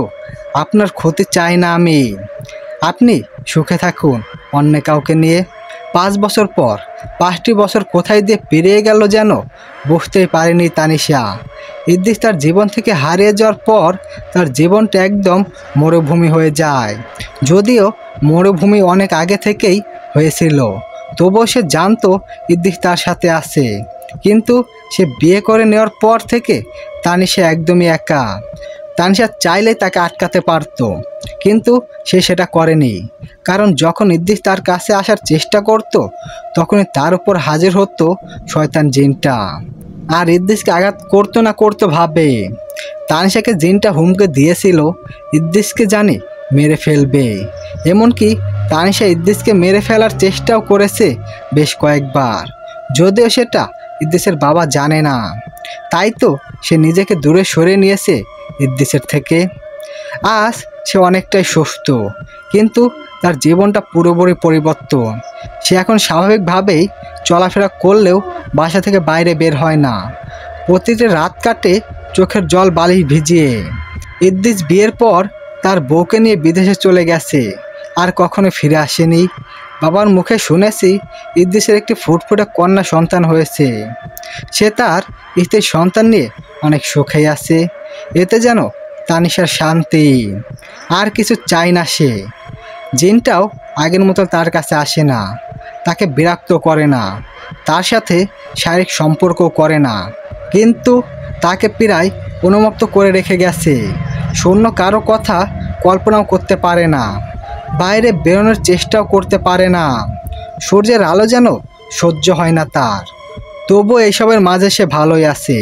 আপনার ক্ষতি চাই না আমি। আপনি সুখে থাকুন অন্য কাউকে নিয়ে। 5 বছর পর 5টি বছর কোথায় দিয়ে পেরিয়ে গেল যেন বুঝতেই পারেনি তানিশা। ইদ্রিস তার জীবন থেকে হারিয়ে যাওয়ার পর তার জীবনটা একদম মরুভূমি হয়ে যায়। যদিও মরুভূমি অনেক আগে থেকেই হয়েছিল, তবুও সে জানতো ইদ্রিস তার সাথে আছে। কিন্তু সে বিয়ে করে নেওয়ার পর থেকে তানিশা একদমই একা। তানিশা চাইলেই তাকে আটকাতে পারত, কিন্তু সে সেটা করেনি। কারণ যখন ইদ্রিস তার কাছে আসার চেষ্টা করত তখনই তার উপর হাজির হতো শয়তান জিনটা। আর ইদ্রিসকে আঘাত করতো না করতো ভাবে। তানিশাকে জিনটা হুমকে দিয়েছিল ইদ্রিসকে জানি মেরে ফেলবে। এমনকি তানিশা ইদ্রিসকে মেরে ফেলার চেষ্টাও করেছে বেশ কয়েকবার, যদিও সেটা ইদ্রিসের বাবা জানে না। তাই তো সে নিজেকে দূরে সরিয়ে নিয়েছে ইদ্রিসের থেকে। আজ সে অনেকটাই সুস্থ, কিন্তু তার জীবনটা পুরোপুরি পরিবর্তন। সে এখন স্বাভাবিকভাবেই চলাফেরা করলেও বাসা থেকে বাইরে বের হয় না। প্রতিটি রাত কাটে চোখের জল বালিশ ভিজিয়ে। ইদ্রিস বিয়ের পর তার বউকে নিয়ে বিদেশে চলে গেছে, আর কখনো ফিরে আসেনি। বাবার মুখে শুনেছি ইদ্রিসের একটি ফুটফুটে কন্যা সন্তান হয়েছে। সে তার স্ত্রীর সন্তান নিয়ে অনেক সুখেই আছে। এতে যেন তানিশার শান্তি, আর কিছু চাই না সে। জিনটাও আগের মতো তার কাছে আসে না, তাকে বিরক্ত করে না, তার সাথে শারীরিক সম্পর্কও করে না, কিন্তু তাকে প্রায় উন্মুক্ত করে রেখে গেছে। শূন্য কারো কথা কল্পনাও করতে পারে না, বাইরে বেরোনোর চেষ্টাও করতে পারে না। সূর্যের আলো যেন সহ্য হয় না তার। তবুও এইসবের মাঝে সে ভালোই আছে,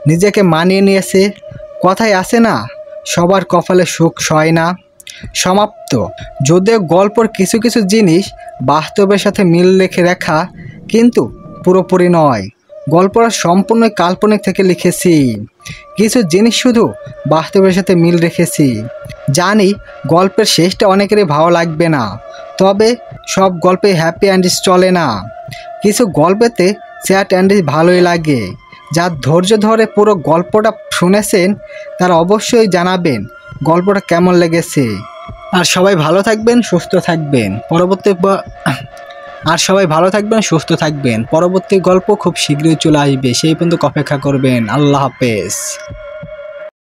নিজেকে মানিয়ে নিয়েছে। কথায় আছে না, সবার কপালে সুখ সয় না। সমাপ্ত। যদিও গল্পর কিছু কিছু জিনিস বাস্তবের সাথে মিল রেখে রেখা, কিন্তু পুরোপুরি নয়। গল্পটা সম্পূর্ণ কাল্পনিক থেকে লিখেছি, কিছু জিনিস শুধু বাস্তবের সাথে মিল রেখেছি। জানি গল্পের শেষটা অনেকেরই ভালো লাগবে না, তবে সব গল্পে হ্যাপি এন্ডিং চলে না। কিছু গল্পেতে স্যাড এন্ডিং ভালোই লাগে। যার ধৈর্য ধরে পুরো গল্পটা শুনেছেন তারা অবশ্যই জানাবেন গল্পটা কেমন লেগেছে। আর সবাই ভালো থাকবেন, সুস্থ থাকবেন। সুস্থ থাকবেন। পরবর্তী গল্প খুব শীঘ্রই চলে আসবে, সেই পর্যন্ত অপেক্ষা করবেন। আল্লাহ হাফেজ।